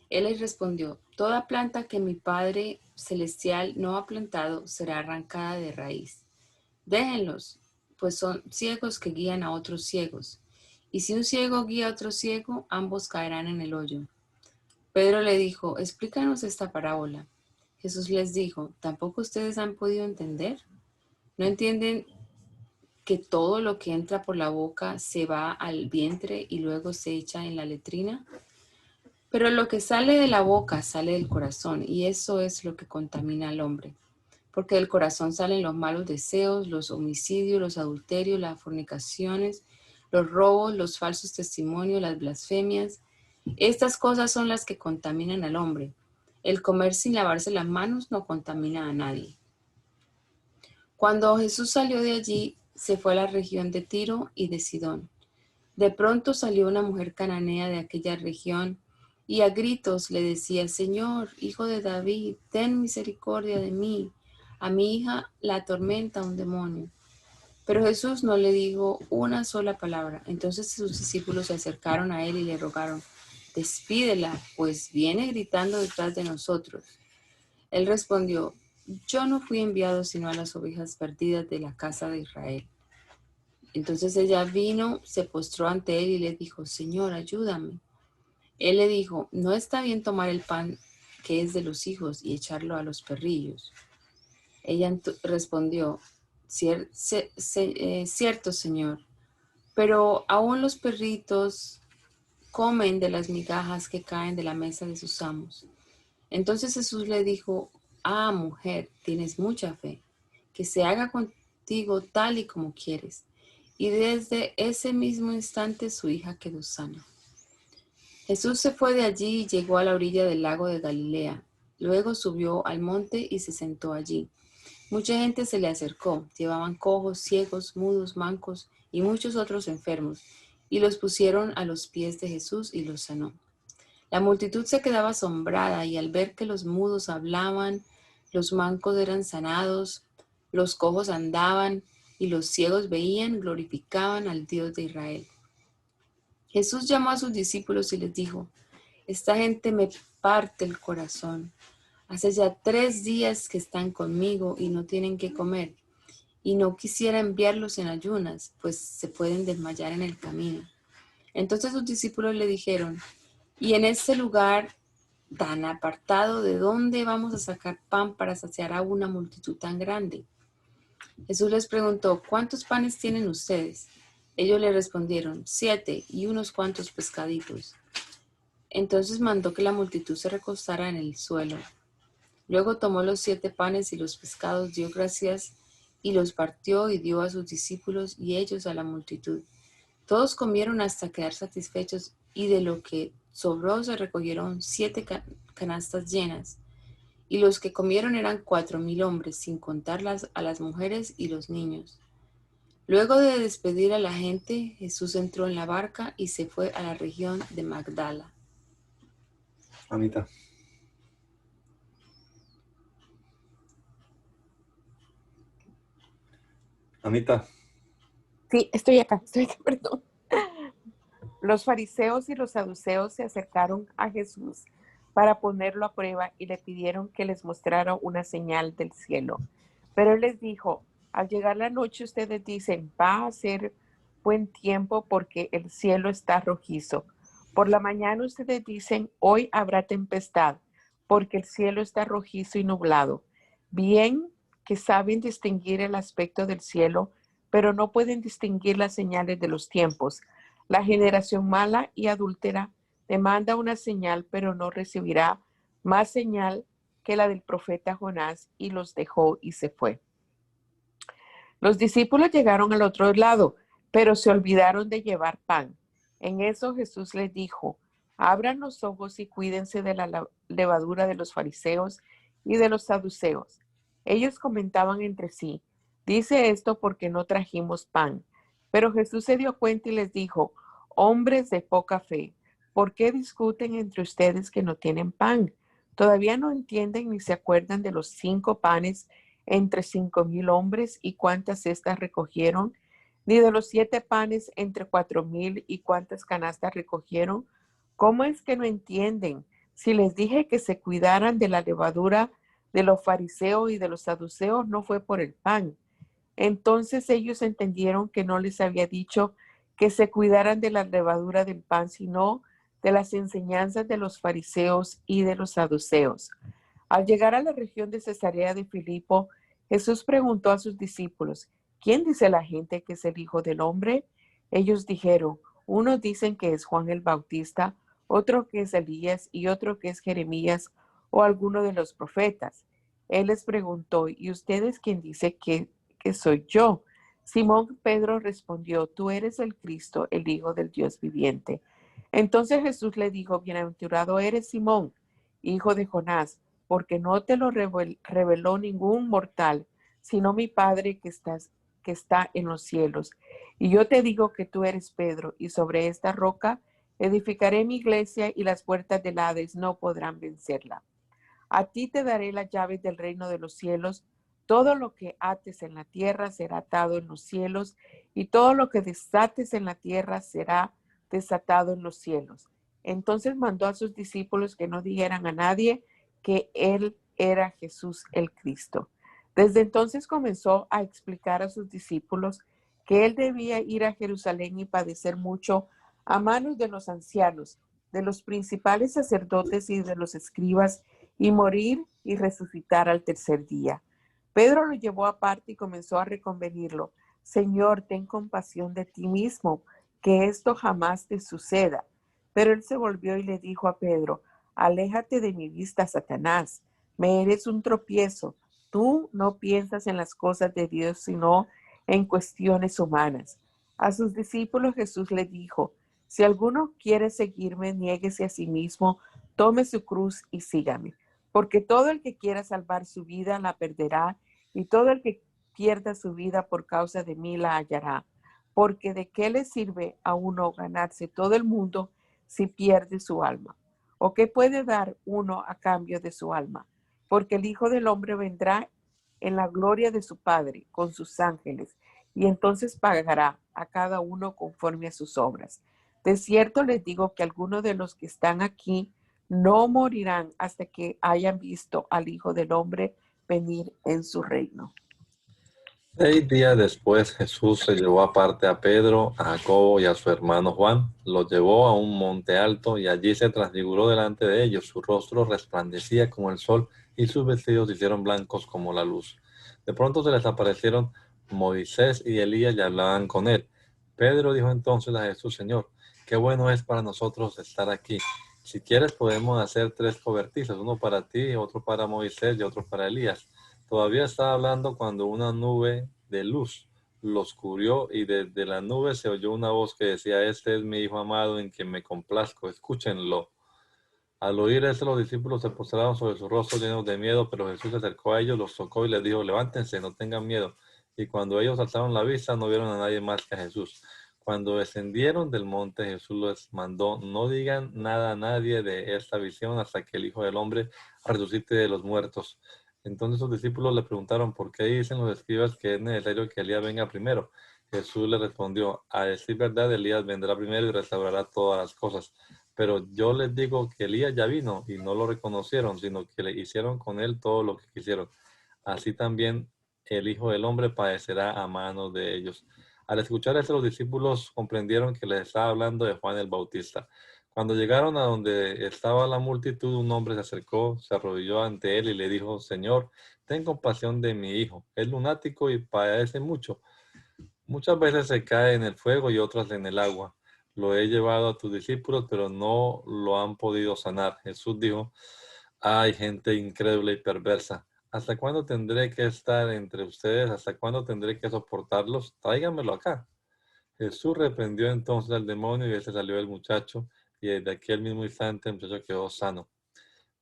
Él les respondió, toda planta que mi Padre Celestial no ha plantado será arrancada de raíz. Déjenlos, pues son ciegos que guían a otros ciegos. Y si un ciego guía a otro ciego, ambos caerán en el hoyo. Pedro le dijo, explícanos esta parábola. Jesús les dijo, ¿tampoco ustedes han podido entender? ¿No entienden que todo lo que entra por la boca se va al vientre y luego se echa en la letrina? Pero lo que sale de la boca sale del corazón, y eso es lo que contamina al hombre. Porque del corazón salen los malos deseos, los homicidios, los adulterios, las fornicaciones, los robos, los falsos testimonios, las blasfemias. Estas cosas son las que contaminan al hombre. El comer sin lavarse las manos no contamina a nadie. Cuando Jesús salió de allí, se fue a la región de Tiro y de Sidón. De pronto salió una mujer cananea de aquella región y a gritos le decía, Señor, hijo de David, ten misericordia de mí. A mi hija la atormenta un demonio. Pero Jesús no le dijo una sola palabra. Entonces sus discípulos se acercaron a él y le rogaron, despídela, pues viene gritando detrás de nosotros. Él respondió, yo no fui enviado sino a las ovejas perdidas de la casa de Israel. Entonces ella vino, se postró ante él y le dijo, Señor, ayúdame. Él le dijo, no está bien tomar el pan que es de los hijos y echarlo a los perrillos. Ella respondió, cierto, Señor, pero aún los perritos comen de las migajas que caen de la mesa de sus amos. Entonces Jesús le dijo, mujer, tienes mucha fe, que se haga contigo tal y como quieres. Y desde ese mismo instante su hija quedó sana. Jesús se fue de allí y llegó a la orilla del lago de Galilea. Luego subió al monte y se sentó allí. Mucha gente se le acercó, llevaban cojos, ciegos, mudos, mancos y muchos otros enfermos, y los pusieron a los pies de Jesús y los sanó. La multitud se quedaba asombrada y al ver que los mudos hablaban, los mancos eran sanados, los cojos andaban y los ciegos veían, glorificaban al Dios de Israel. Jesús llamó a sus discípulos y les dijo, esta gente me parte el corazón. Hace ya 3 días que están conmigo y no tienen qué comer, y no quisiera enviarlos en ayunas, pues se pueden desmayar en el camino. Entonces sus discípulos le dijeron, ¿y en este lugar tan apartado, de dónde vamos a sacar pan para saciar a una multitud tan grande? Jesús les preguntó, ¿cuántos panes tienen ustedes? Ellos le respondieron, 7 y unos cuantos pescaditos. Entonces mandó que la multitud se recostara en el suelo. Luego tomó los 7 panes y los pescados, dio gracias y los partió y dio a sus discípulos y ellos a la multitud. Todos comieron hasta quedar satisfechos y de lo que sobró se recogieron 7 canastas llenas. Y los que comieron eran 4,000 hombres, sin contar a las mujeres y los niños. Luego de despedir a la gente, Jesús entró en la barca y se fue a la región de Magdala. Anita. Anita. Sí, estoy acá, perdón. Los fariseos y los saduceos se acercaron a Jesús para ponerlo a prueba y le pidieron que les mostrara una señal del cielo. Pero él les dijo, al llegar la noche ustedes dicen, va a ser buen tiempo porque el cielo está rojizo. Por la mañana ustedes dicen, hoy habrá tempestad porque el cielo está rojizo y nublado. Bien que saben distinguir el aspecto del cielo, pero no pueden distinguir las señales de los tiempos. La generación mala y adúltera demanda una señal, pero no recibirá más señal que la del profeta Jonás, y los dejó y se fue. Los discípulos llegaron al otro lado, pero se olvidaron de llevar pan. En eso Jesús les dijo, abran los ojos y cuídense de la levadura de los fariseos y de los saduceos. Ellos comentaban entre sí, dice esto porque no trajimos pan. Pero Jesús se dio cuenta y les dijo, hombres de poca fe, ¿por qué discuten entre ustedes que no tienen pan? ¿Todavía no entienden ni se acuerdan de los 5 panes entre 5,000 hombres y cuántas cestas recogieron? Ni de los 7 panes entre 4,000 y cuántas canastas recogieron. ¿Cómo es que no entienden? Si les dije que se cuidaran de la levadura de los fariseos y de los saduceos, no fue por el pan. Entonces ellos entendieron que no les había dicho que se cuidaran de la levadura del pan, sino de las enseñanzas de los fariseos y de los saduceos. Al llegar a la región de Cesarea de Filipo, Jesús preguntó a sus discípulos, ¿quién dice la gente que es el Hijo del Hombre? Ellos dijeron, unos dicen que es Juan el Bautista, otro que es Elías y otro que es Jeremías o alguno de los profetas. Él les preguntó, ¿y ustedes quién dice que soy yo? Simón Pedro respondió, tú eres el Cristo, el Hijo del Dios viviente. Entonces Jesús le dijo, bienaventurado eres Simón, hijo de Jonás, porque no te lo reveló ningún mortal, sino mi Padre que está en los cielos. Y yo te digo que tú eres Pedro, y sobre esta roca edificaré mi iglesia, y las puertas del Hades no podrán vencerla. A ti te daré las llaves del reino de los cielos. Todo lo que ates en la tierra será atado en los cielos, y todo lo que desates en la tierra será desatado en los cielos. Entonces mandó a sus discípulos que no dijeran a nadie que él era Jesús el Cristo. Desde entonces comenzó a explicar a sus discípulos que él debía ir a Jerusalén y padecer mucho a manos de los ancianos, de los principales sacerdotes y de los escribas, y morir y resucitar al tercer día. Pedro lo llevó aparte y comenzó a reconvenirlo. Señor, ten compasión de ti mismo, que esto jamás te suceda. Pero él se volvió y le dijo a Pedro, aléjate de mi vista, Satanás, me eres un tropiezo. Tú no piensas en las cosas de Dios, sino en cuestiones humanas. A sus discípulos Jesús les dijo, si alguno quiere seguirme, niéguese a sí mismo, tome su cruz y sígame. Porque todo el que quiera salvar su vida la perderá, y todo el que pierda su vida por causa de mí la hallará. Porque ¿de qué le sirve a uno ganarse todo el mundo si pierde su alma? ¿O qué puede dar uno a cambio de su alma? Porque el Hijo del Hombre vendrá en la gloria de su Padre con sus ángeles, y entonces pagará a cada uno conforme a sus obras. De cierto les digo que algunos de los que están aquí no morirán hasta que hayan visto al Hijo del Hombre venir en su reino. 6 días después Jesús se llevó aparte a Pedro, a Jacobo y a su hermano Juan. Los llevó a un monte alto y allí se transfiguró delante de ellos. Su rostro resplandecía como el sol y sus vestidos se hicieron blancos como la luz. De pronto se les aparecieron Moisés y Elías y hablaban con él. Pedro dijo entonces a Jesús, Señor, qué bueno es para nosotros estar aquí. Si quieres podemos hacer 3 cobertizos, uno para ti, otro para Moisés y otro para Elías. Todavía estaba hablando cuando una nube de luz los cubrió y desde la nube se oyó una voz que decía, este es mi Hijo amado en quien me complazco, escúchenlo. Al oír esto los discípulos se postraron sobre sus rostros llenos de miedo, pero Jesús se acercó a ellos, los tocó y les dijo, levántense, no tengan miedo. Y cuando ellos alzaron la vista no vieron a nadie más que a Jesús. Cuando descendieron del monte, Jesús les mandó, no digan nada a nadie de esta visión hasta que el Hijo del Hombre resucite de los muertos. Entonces sus discípulos le preguntaron, ¿por qué dicen los escribas que es necesario que Elías venga primero? Jesús les respondió, a decir verdad, Elías vendrá primero y restaurará todas las cosas. Pero yo les digo que Elías ya vino y no lo reconocieron, sino que le hicieron con él todo lo que quisieron. Así también el Hijo del Hombre padecerá a manos de ellos. Al escuchar esto, los discípulos comprendieron que les estaba hablando de Juan el Bautista. Cuando llegaron a donde estaba la multitud, un hombre se acercó, se arrodilló ante él y le dijo, Señor, ten compasión de mi hijo. Es lunático y padece mucho. Muchas veces se cae en el fuego y otras en el agua. Lo he llevado a tus discípulos, pero no lo han podido sanar. Jesús dijo, hay gente incrédula y perversa. ¿Hasta cuándo tendré que estar entre ustedes? ¿Hasta cuándo tendré que soportarlos? Tráiganmelo acá. Jesús reprendió entonces al demonio y ese salió del muchacho, y desde aquel mismo instante el muchacho quedó sano.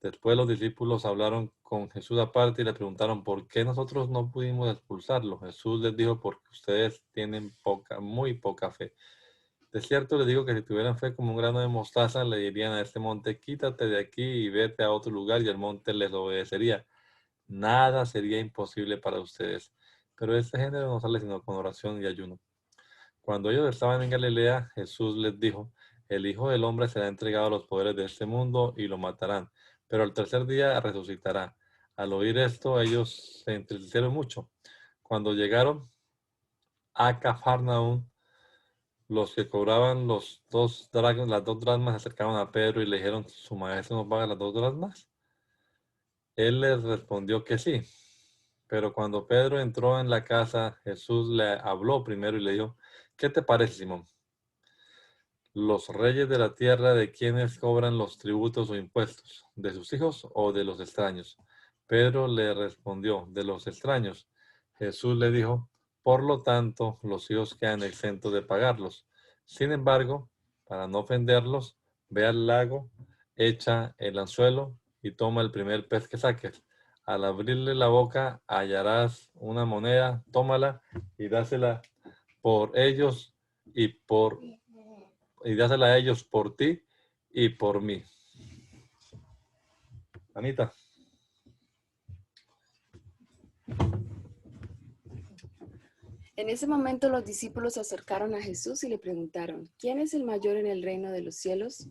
Después los discípulos hablaron con Jesús aparte y le preguntaron, ¿por qué nosotros no pudimos expulsarlo? Jesús les dijo, porque ustedes tienen muy poca fe. De cierto les digo que si tuvieran fe como un grano de mostaza, le dirían a este monte, quítate de aquí y vete a otro lugar, y el monte les obedecería. Nada sería imposible para ustedes. Pero este género no sale sino con oración y ayuno. Cuando ellos estaban en Galilea, Jesús les dijo, el Hijo del Hombre será entregado a los poderes de este mundo y lo matarán, pero al tercer día resucitará. Al oír esto, ellos se entristecieron mucho. Cuando llegaron a Cafarnaúm, los que cobraban las 2 dracmas se acercaron a Pedro y le dijeron, ¿su maestro nos paga las 2 dracmas? Él les respondió que sí. Pero cuando Pedro entró en la casa, Jesús le habló primero y le dijo, ¿qué te parece, Simón? ¿Los reyes de la tierra de quienes cobran los tributos o impuestos? ¿De sus hijos o de los extraños? Pedro le respondió, de los extraños. Jesús le dijo, por lo tanto, los hijos quedan exentos de pagarlos. Sin embargo, para no ofenderlos, ve al lago, echa el anzuelo y toma el primer pez que saques. Al abrirle la boca, hallarás una moneda, tómala y dásela por ellos y dásela a ellos por ti y por mí. Anita. En ese momento los discípulos se acercaron a Jesús y le preguntaron, ¿quién es el mayor en el reino de los cielos?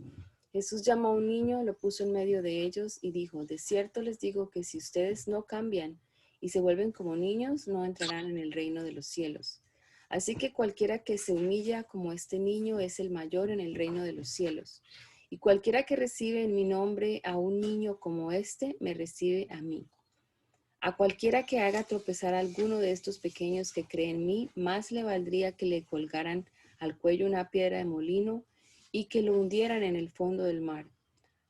Jesús llamó a un niño, lo puso en medio de ellos y dijo, de cierto les digo que si ustedes no cambian y se vuelven como niños, no entrarán en el reino de los cielos. Así que cualquiera que se humilla como este niño es el mayor en el reino de los cielos. Y cualquiera que recibe en mi nombre a un niño como este, me recibe a mí. A cualquiera que haga tropezar a alguno de estos pequeños que creen en mí, más le valdría que le colgaran al cuello una piedra de molino y que lo hundieran en el fondo del mar.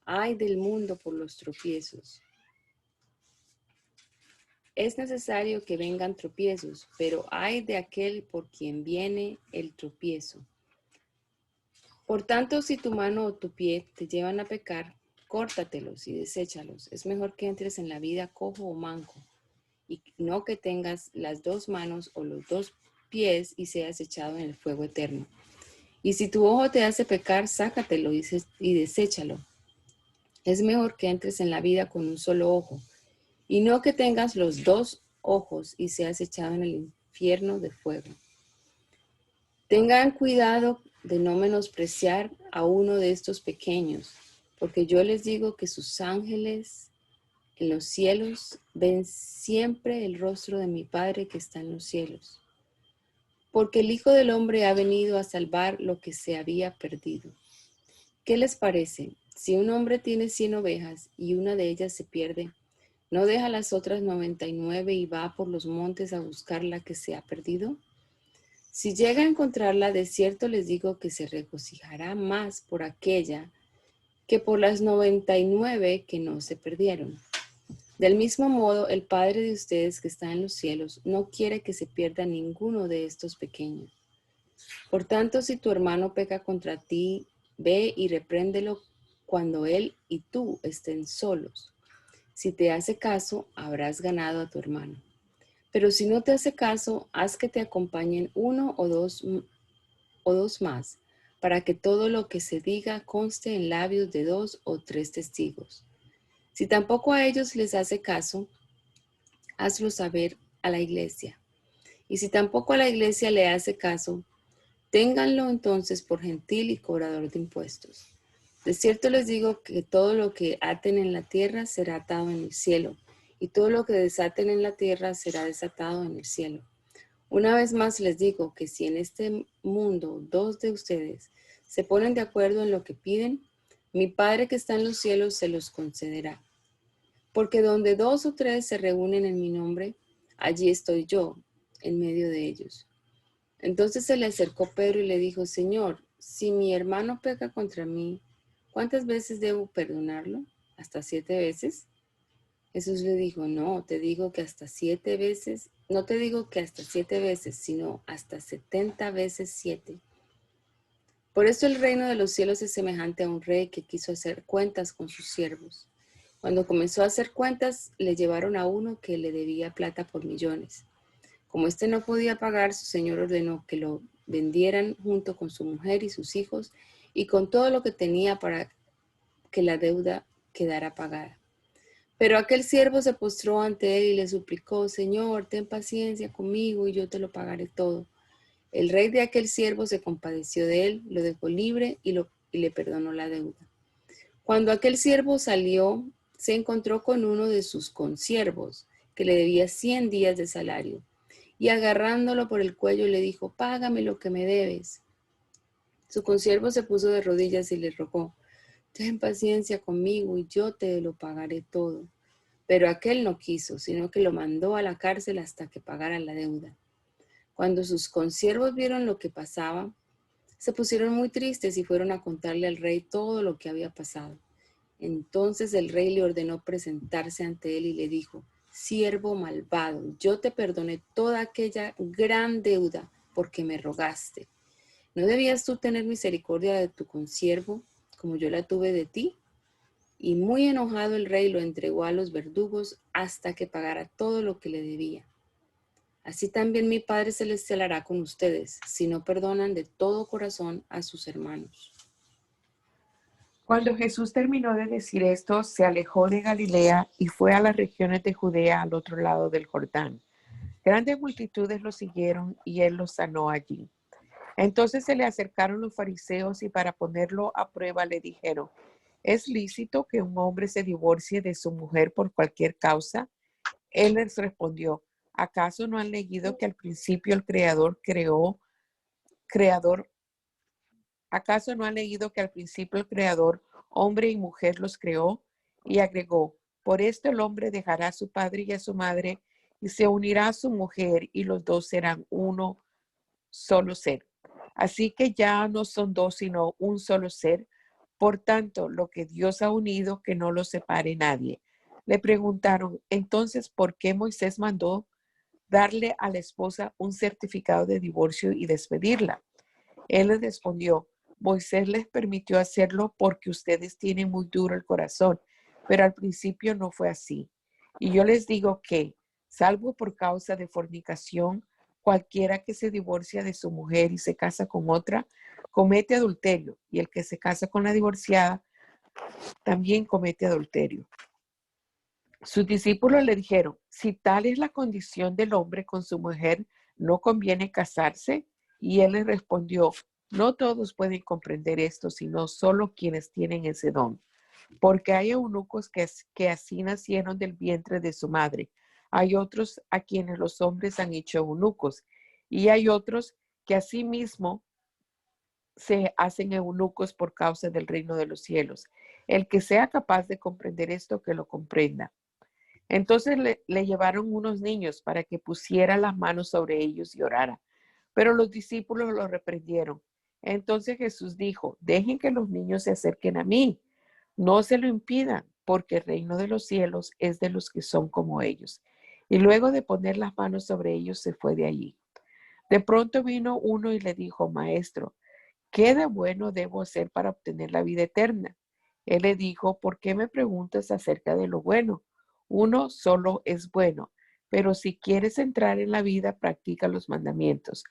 Ay del mundo por los tropiezos. Es necesario que vengan tropiezos, pero ay de aquel por quien viene el tropiezo. Por tanto, si tu mano o tu pie te llevan a pecar, córtatelos y deséchalos. Es mejor que entres en la vida cojo o manco, y no que tengas las dos manos o los dos pies y seas echado en el fuego eterno. Y si tu ojo te hace pecar, sácatelo y deséchalo. Es mejor que entres en la vida con un solo ojo, y no que tengas los dos ojos y seas echado en el infierno de fuego. Tengan cuidado de no menospreciar a uno de estos pequeños, porque yo les digo que sus ángeles en los cielos ven siempre el rostro de mi Padre que está en los cielos. Porque el Hijo del Hombre ha venido a salvar lo que se había perdido. ¿Qué les parece? Si un hombre tiene 100 ovejas y una de ellas se pierde, ¿no deja las otras 99 y va por los montes a buscar la que se ha perdido? Si llega a encontrarla, de cierto les digo que se regocijará más por aquella que por las 99 que no se perdieron. Del mismo modo, el Padre de ustedes que está en los cielos no quiere que se pierda ninguno de estos pequeños. Por tanto, si tu hermano peca contra ti, ve y repréndelo cuando él y tú estén solos. Si te hace caso, habrás ganado a tu hermano. Pero si no te hace caso, haz que te acompañen uno o dos más, para que todo lo que se diga conste en labios de 2 o 3 testigos. Si tampoco a ellos les hace caso, hazlo saber a la iglesia. Y si tampoco a la iglesia le hace caso, ténganlo entonces por gentil y cobrador de impuestos. De cierto les digo que todo lo que aten en la tierra será atado en el cielo, y todo lo que desaten en la tierra será desatado en el cielo. Una vez más les digo que si en este mundo 2 de ustedes se ponen de acuerdo en lo que piden, mi Padre que está en los cielos se los concederá. Porque donde 2 o 3 se reúnen en mi nombre, allí estoy yo, en medio de ellos. Entonces se le acercó Pedro y le dijo, Señor, si mi hermano peca contra mí, ¿cuántas veces debo perdonarlo? ¿Hasta 7 veces? Jesús le dijo, no te digo que hasta 7 veces, no te digo que hasta 7 veces, sino hasta 70 veces 7. Por eso el reino de los cielos es semejante a un rey que quiso hacer cuentas con sus siervos. Cuando comenzó a hacer cuentas, le llevaron a uno que le debía plata por millones. Como éste no podía pagar, su señor ordenó que lo vendieran junto con su mujer y sus hijos y con todo lo que tenía para que la deuda quedara pagada. Pero aquel siervo se postró ante él y le suplicó, Señor, ten paciencia conmigo y yo te lo pagaré todo. El rey de aquel siervo se compadeció de él, lo dejó libre y le perdonó la deuda. Cuando aquel siervo salió, se encontró con uno de sus consiervos que le debía 100 días de salario. Y agarrándolo por el cuello le dijo, págame lo que me debes. Su consiervo se puso de rodillas y le rogó, ten paciencia conmigo y yo te lo pagaré todo. Pero aquel no quiso, sino que lo mandó a la cárcel hasta que pagara la deuda. Cuando sus consiervos vieron lo que pasaba, se pusieron muy tristes y fueron a contarle al rey todo lo que había pasado. Entonces el rey le ordenó presentarse ante él y le dijo, siervo malvado, yo te perdoné toda aquella gran deuda porque me rogaste. ¿No debías tú tener misericordia de tu consiervo como yo la tuve de ti? Y muy enojado el rey lo entregó a los verdugos hasta que pagara todo lo que le debía. Así también mi Padre Celestial hará con ustedes, si no perdonan de todo corazón a sus hermanos. Cuando Jesús terminó de decir esto, se alejó de Galilea y fue a las regiones de Judea al otro lado del Jordán. Grandes multitudes lo siguieron y él los sanó allí. Entonces se le acercaron los fariseos y para ponerlo a prueba le dijeron, ¿Es lícito que un hombre se divorcie de su mujer por cualquier causa? Él les respondió, ¿acaso no han leído que al principio el ¿acaso no han leído que al principio el Creador, hombre y mujer, los creó? Y agregó, por esto el hombre dejará a su padre y a su madre y se unirá a su mujer y los dos serán uno solo ser. Así que ya no son dos, sino un solo ser. Por tanto, lo que Dios ha unido, que no lo separe nadie. Le preguntaron, entonces, ¿por qué Moisés mandó darle a la esposa un certificado de divorcio y despedirla? Él les respondió, Moisés les permitió hacerlo porque ustedes tienen muy duro el corazón, pero al principio no fue así. Y yo les digo que, salvo por causa de fornicación, cualquiera que se divorcia de su mujer y se casa con otra, comete adulterio, y el que se casa con la divorciada también comete adulterio. Sus discípulos le dijeron, si tal es la condición del hombre con su mujer, ¿no conviene casarse? Y él les respondió, no todos pueden comprender esto, sino solo quienes tienen ese don. Porque hay eunucos que así nacieron del vientre de su madre. Hay otros a quienes los hombres han hecho eunucos. Y hay otros que asimismo se hacen eunucos por causa del reino de los cielos. El que sea capaz de comprender esto, que lo comprenda. Entonces le llevaron unos niños para que pusiera las manos sobre ellos y orara. Pero los discípulos lo reprendieron. Entonces Jesús dijo, dejen que los niños se acerquen a mí. No se lo impidan, porque el reino de los cielos es de los que son como ellos. Y luego de poner las manos sobre ellos, se fue de allí. De pronto vino uno y le dijo, Maestro, ¿qué de bueno debo hacer para obtener la vida eterna? Él le dijo, ¿por qué me preguntas acerca de lo bueno? Uno solo es bueno, pero si quieres entrar en la vida, practica los mandamientos.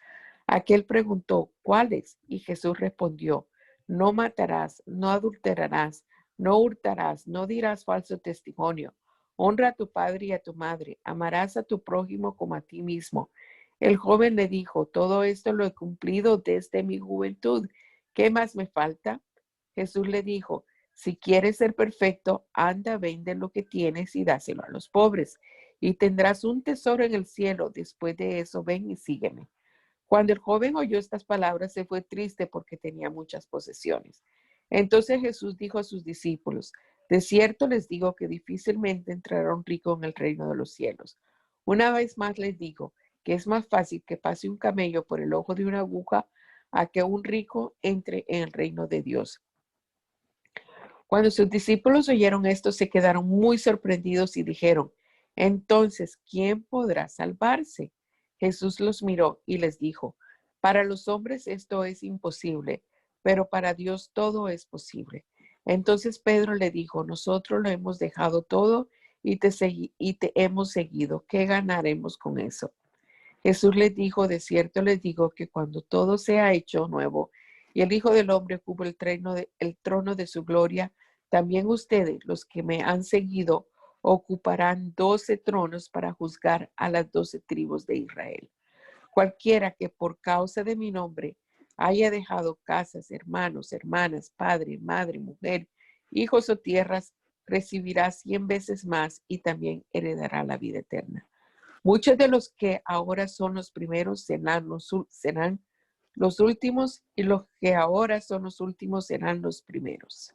Aquel preguntó, ¿cuáles? Y Jesús respondió, no matarás, no adulterarás, no hurtarás, no dirás falso testimonio. Honra a tu padre y a tu madre, amarás a tu prójimo como a ti mismo. El joven le dijo, todo esto lo he cumplido desde mi juventud. ¿Qué más me falta? Jesús le dijo, si quieres ser perfecto, anda, vende lo que tienes y dáselo a los pobres, y tendrás un tesoro en el cielo. Después de eso, ven y sígueme. Cuando el joven oyó estas palabras, se fue triste porque tenía muchas posesiones. Entonces Jesús dijo a sus discípulos, de cierto les digo que difícilmente entrará un rico en el reino de los cielos. Una vez más les digo que es más fácil que pase un camello por el ojo de una aguja a que un rico entre en el reino de Dios. Cuando sus discípulos oyeron esto, se quedaron muy sorprendidos y dijeron, entonces, ¿quién podrá salvarse? Jesús los miró y les dijo, para los hombres esto es imposible, pero para Dios todo es posible. Entonces Pedro le dijo, nosotros lo hemos dejado todo y te hemos seguido. ¿Qué ganaremos con eso? Jesús les dijo, de cierto les digo que cuando todo sea hecho nuevo y el Hijo del Hombre ocupe el trono de su gloria, también ustedes, los que me han seguido, ocuparán 12 tronos para juzgar a las 12 tribus de Israel. Cualquiera que por causa de mi nombre haya dejado casas, hermanos, hermanas, padre, madre, mujer, hijos o tierras, recibirá 100 veces más y también heredará la vida eterna. Muchos de los que ahora son los primeros serán los últimos, y los que ahora son los últimos serán los primeros.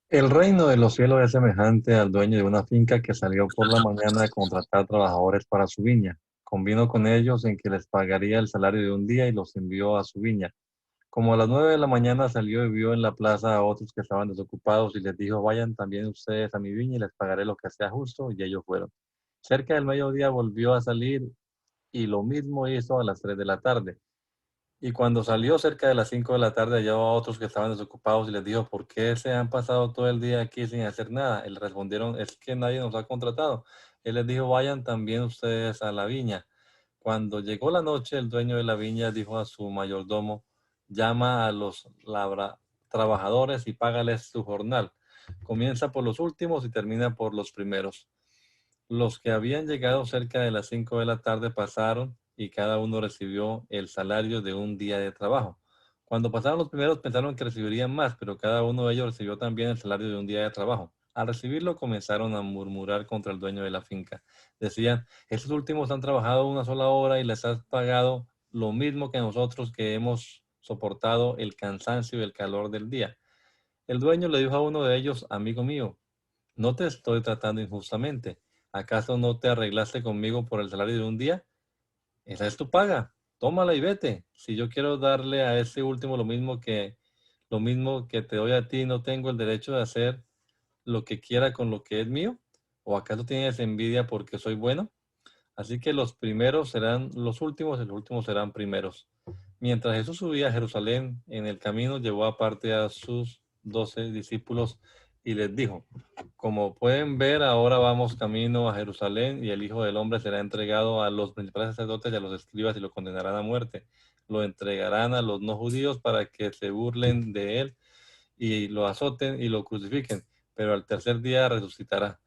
El reino de los cielos es semejante al dueño de una finca que salió por la mañana a contratar trabajadores para su viña. Convino con ellos en que les pagaría el salario de un día y los envió a su viña. Como a las 9 de la mañana salió y vio en la plaza a otros que estaban desocupados y les dijo, vayan también ustedes a mi viña y les pagaré lo que sea justo, y ellos fueron. Cerca del mediodía volvió a salir y lo mismo hizo a las 3 de la tarde. Y cuando salió cerca de las 5 de la tarde, halló a otros que estaban desocupados y les dijo, ¿por qué se han pasado todo el día aquí sin hacer nada? Y le respondieron, es que nadie nos ha contratado. Él les dijo, vayan también ustedes a la viña. Cuando llegó la noche, el dueño de la viña dijo a su mayordomo, llama a los trabajadores y págales su jornal. Comienza por los últimos y termina por los primeros. Los que habían llegado cerca de las 5 de la tarde pasaron y cada uno recibió el salario de un día de trabajo. Cuando pasaron los primeros pensaron que recibirían más, pero cada uno de ellos recibió también el salario de un día de trabajo. Al recibirlo comenzaron a murmurar contra el dueño de la finca. Decían, estos últimos han trabajado una sola hora y les has pagado lo mismo que nosotros que hemos soportado el cansancio y el calor del día. El dueño le dijo a uno de ellos, amigo mío, no te estoy tratando injustamente. ¿Acaso no te arreglaste conmigo por el salario de un día? Esa es tu paga. Tómala y vete. Si yo quiero darle a ese último lo mismo que te doy a ti, ¿no tengo el derecho de hacer lo que quiera con lo que es mío? ¿O acaso tienes envidia porque soy bueno? Así que los primeros serán los últimos y los últimos serán primeros. Mientras Jesús subía a Jerusalén, en el camino llevó aparte a sus 12 discípulos y les dijo, como pueden ver, ahora vamos camino a Jerusalén y el Hijo del Hombre será entregado a los principales sacerdotes y a los escribas y lo condenarán a muerte. Lo entregarán a los no judíos para que se burlen de él y lo azoten y lo crucifiquen, pero al tercer día resucitará.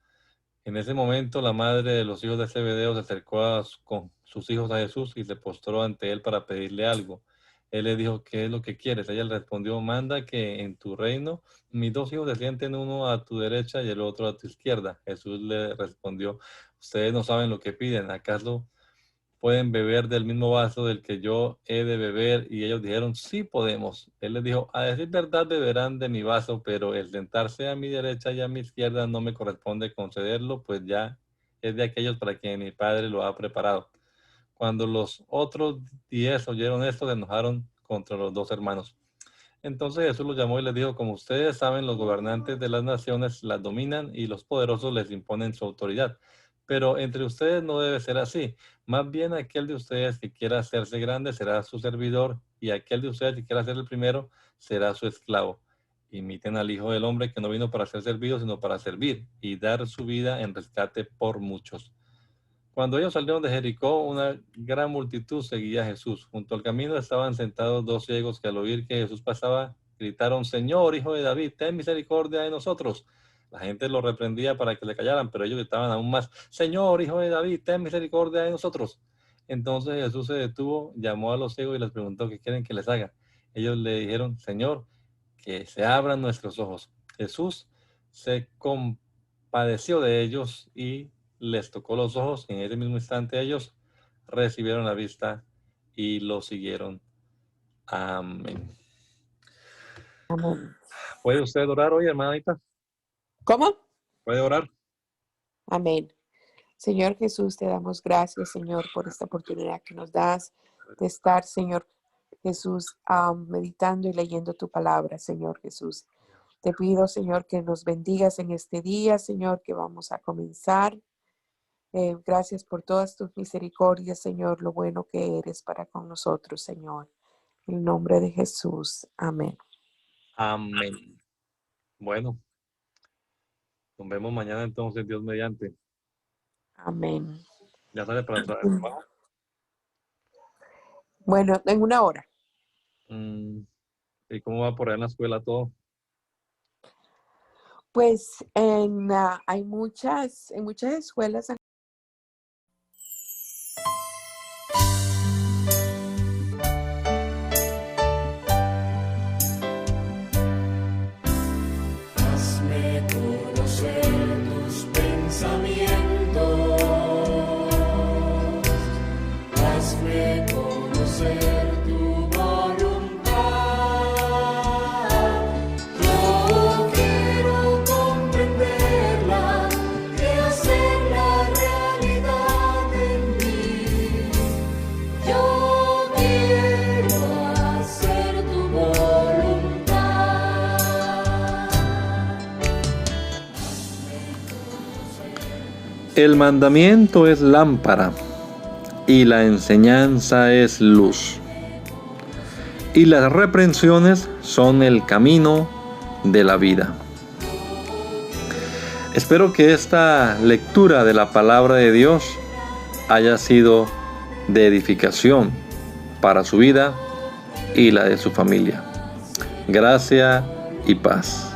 En ese momento la madre de los hijos de Zebedeo se acercó con sus hijos a Jesús y se postró ante él para pedirle algo. Él le dijo, ¿qué es lo que quieres? Ella le respondió, manda que en tu reino mis 2 hijos se sienten, uno a tu derecha y el otro a tu izquierda. Jesús le respondió, ustedes no saben lo que piden, ¿acaso pueden beber del mismo vaso del que yo he de beber? Y ellos dijeron, sí podemos. Él les dijo, a decir verdad beberán de mi vaso, pero el sentarse a mi derecha y a mi izquierda no me corresponde concederlo, pues ya es de aquellos para quienes mi Padre lo ha preparado. Cuando los otros 10 oyeron esto, se enojaron contra los 2 hermanos. Entonces Jesús los llamó y les dijo, como ustedes saben, los gobernantes de las naciones las dominan y los poderosos les imponen su autoridad. Pero entre ustedes no debe ser así. Más bien aquel de ustedes que quiera hacerse grande será su servidor, y aquel de ustedes que quiera ser el primero será su esclavo. Imiten al Hijo del Hombre, que no vino para ser servido, sino para servir y dar su vida en rescate por muchos. Cuando ellos salieron de Jericó, una gran multitud seguía a Jesús. Junto al camino estaban sentados 2 ciegos que al oír que Jesús pasaba, gritaron, Señor, Hijo de David, ten misericordia de nosotros. La gente los reprendía para que le callaran, pero ellos gritaban aún más, Señor, Hijo de David, ten misericordia de nosotros. Entonces Jesús se detuvo, llamó a los ciegos y les preguntó, ¿qué quieren que les haga? Ellos le dijeron, Señor, que se abran nuestros ojos. Jesús se compadeció de ellos y les tocó los ojos. En ese mismo instante ellos recibieron la vista y lo siguieron. Amén. Amén. ¿Puede usted orar hoy, hermanita? ¿Cómo? ¿Puede orar? Amén. Señor Jesús, te damos gracias, Señor, por esta oportunidad que nos das de estar, Señor Jesús, meditando y leyendo tu palabra, Señor Jesús. Te pido, Señor, que nos bendigas en este día, Señor, que vamos a comenzar. Gracias por todas tus misericordias, Señor, lo bueno que eres para con nosotros, Señor. En el nombre de Jesús. Amén. Amén. Bueno, nos vemos mañana entonces, Dios mediante. Amén. ¿Ya sale para el trabajo? Bueno, en 1 hora. ¿Y cómo va por ahí en la escuela todo? Pues hay en muchas escuelas. Hazme conocer tus pensamientos, hazme conocer tu voluntad. Yo quiero comprenderla y hacerla realidad en mí. Yo quiero hacer tu voluntad. El mandamiento es lámpara y la enseñanza es luz. Y las reprensiones son el camino de la vida. Espero que esta lectura de la palabra de Dios haya sido de edificación para su vida y la de su familia. Gracia y paz.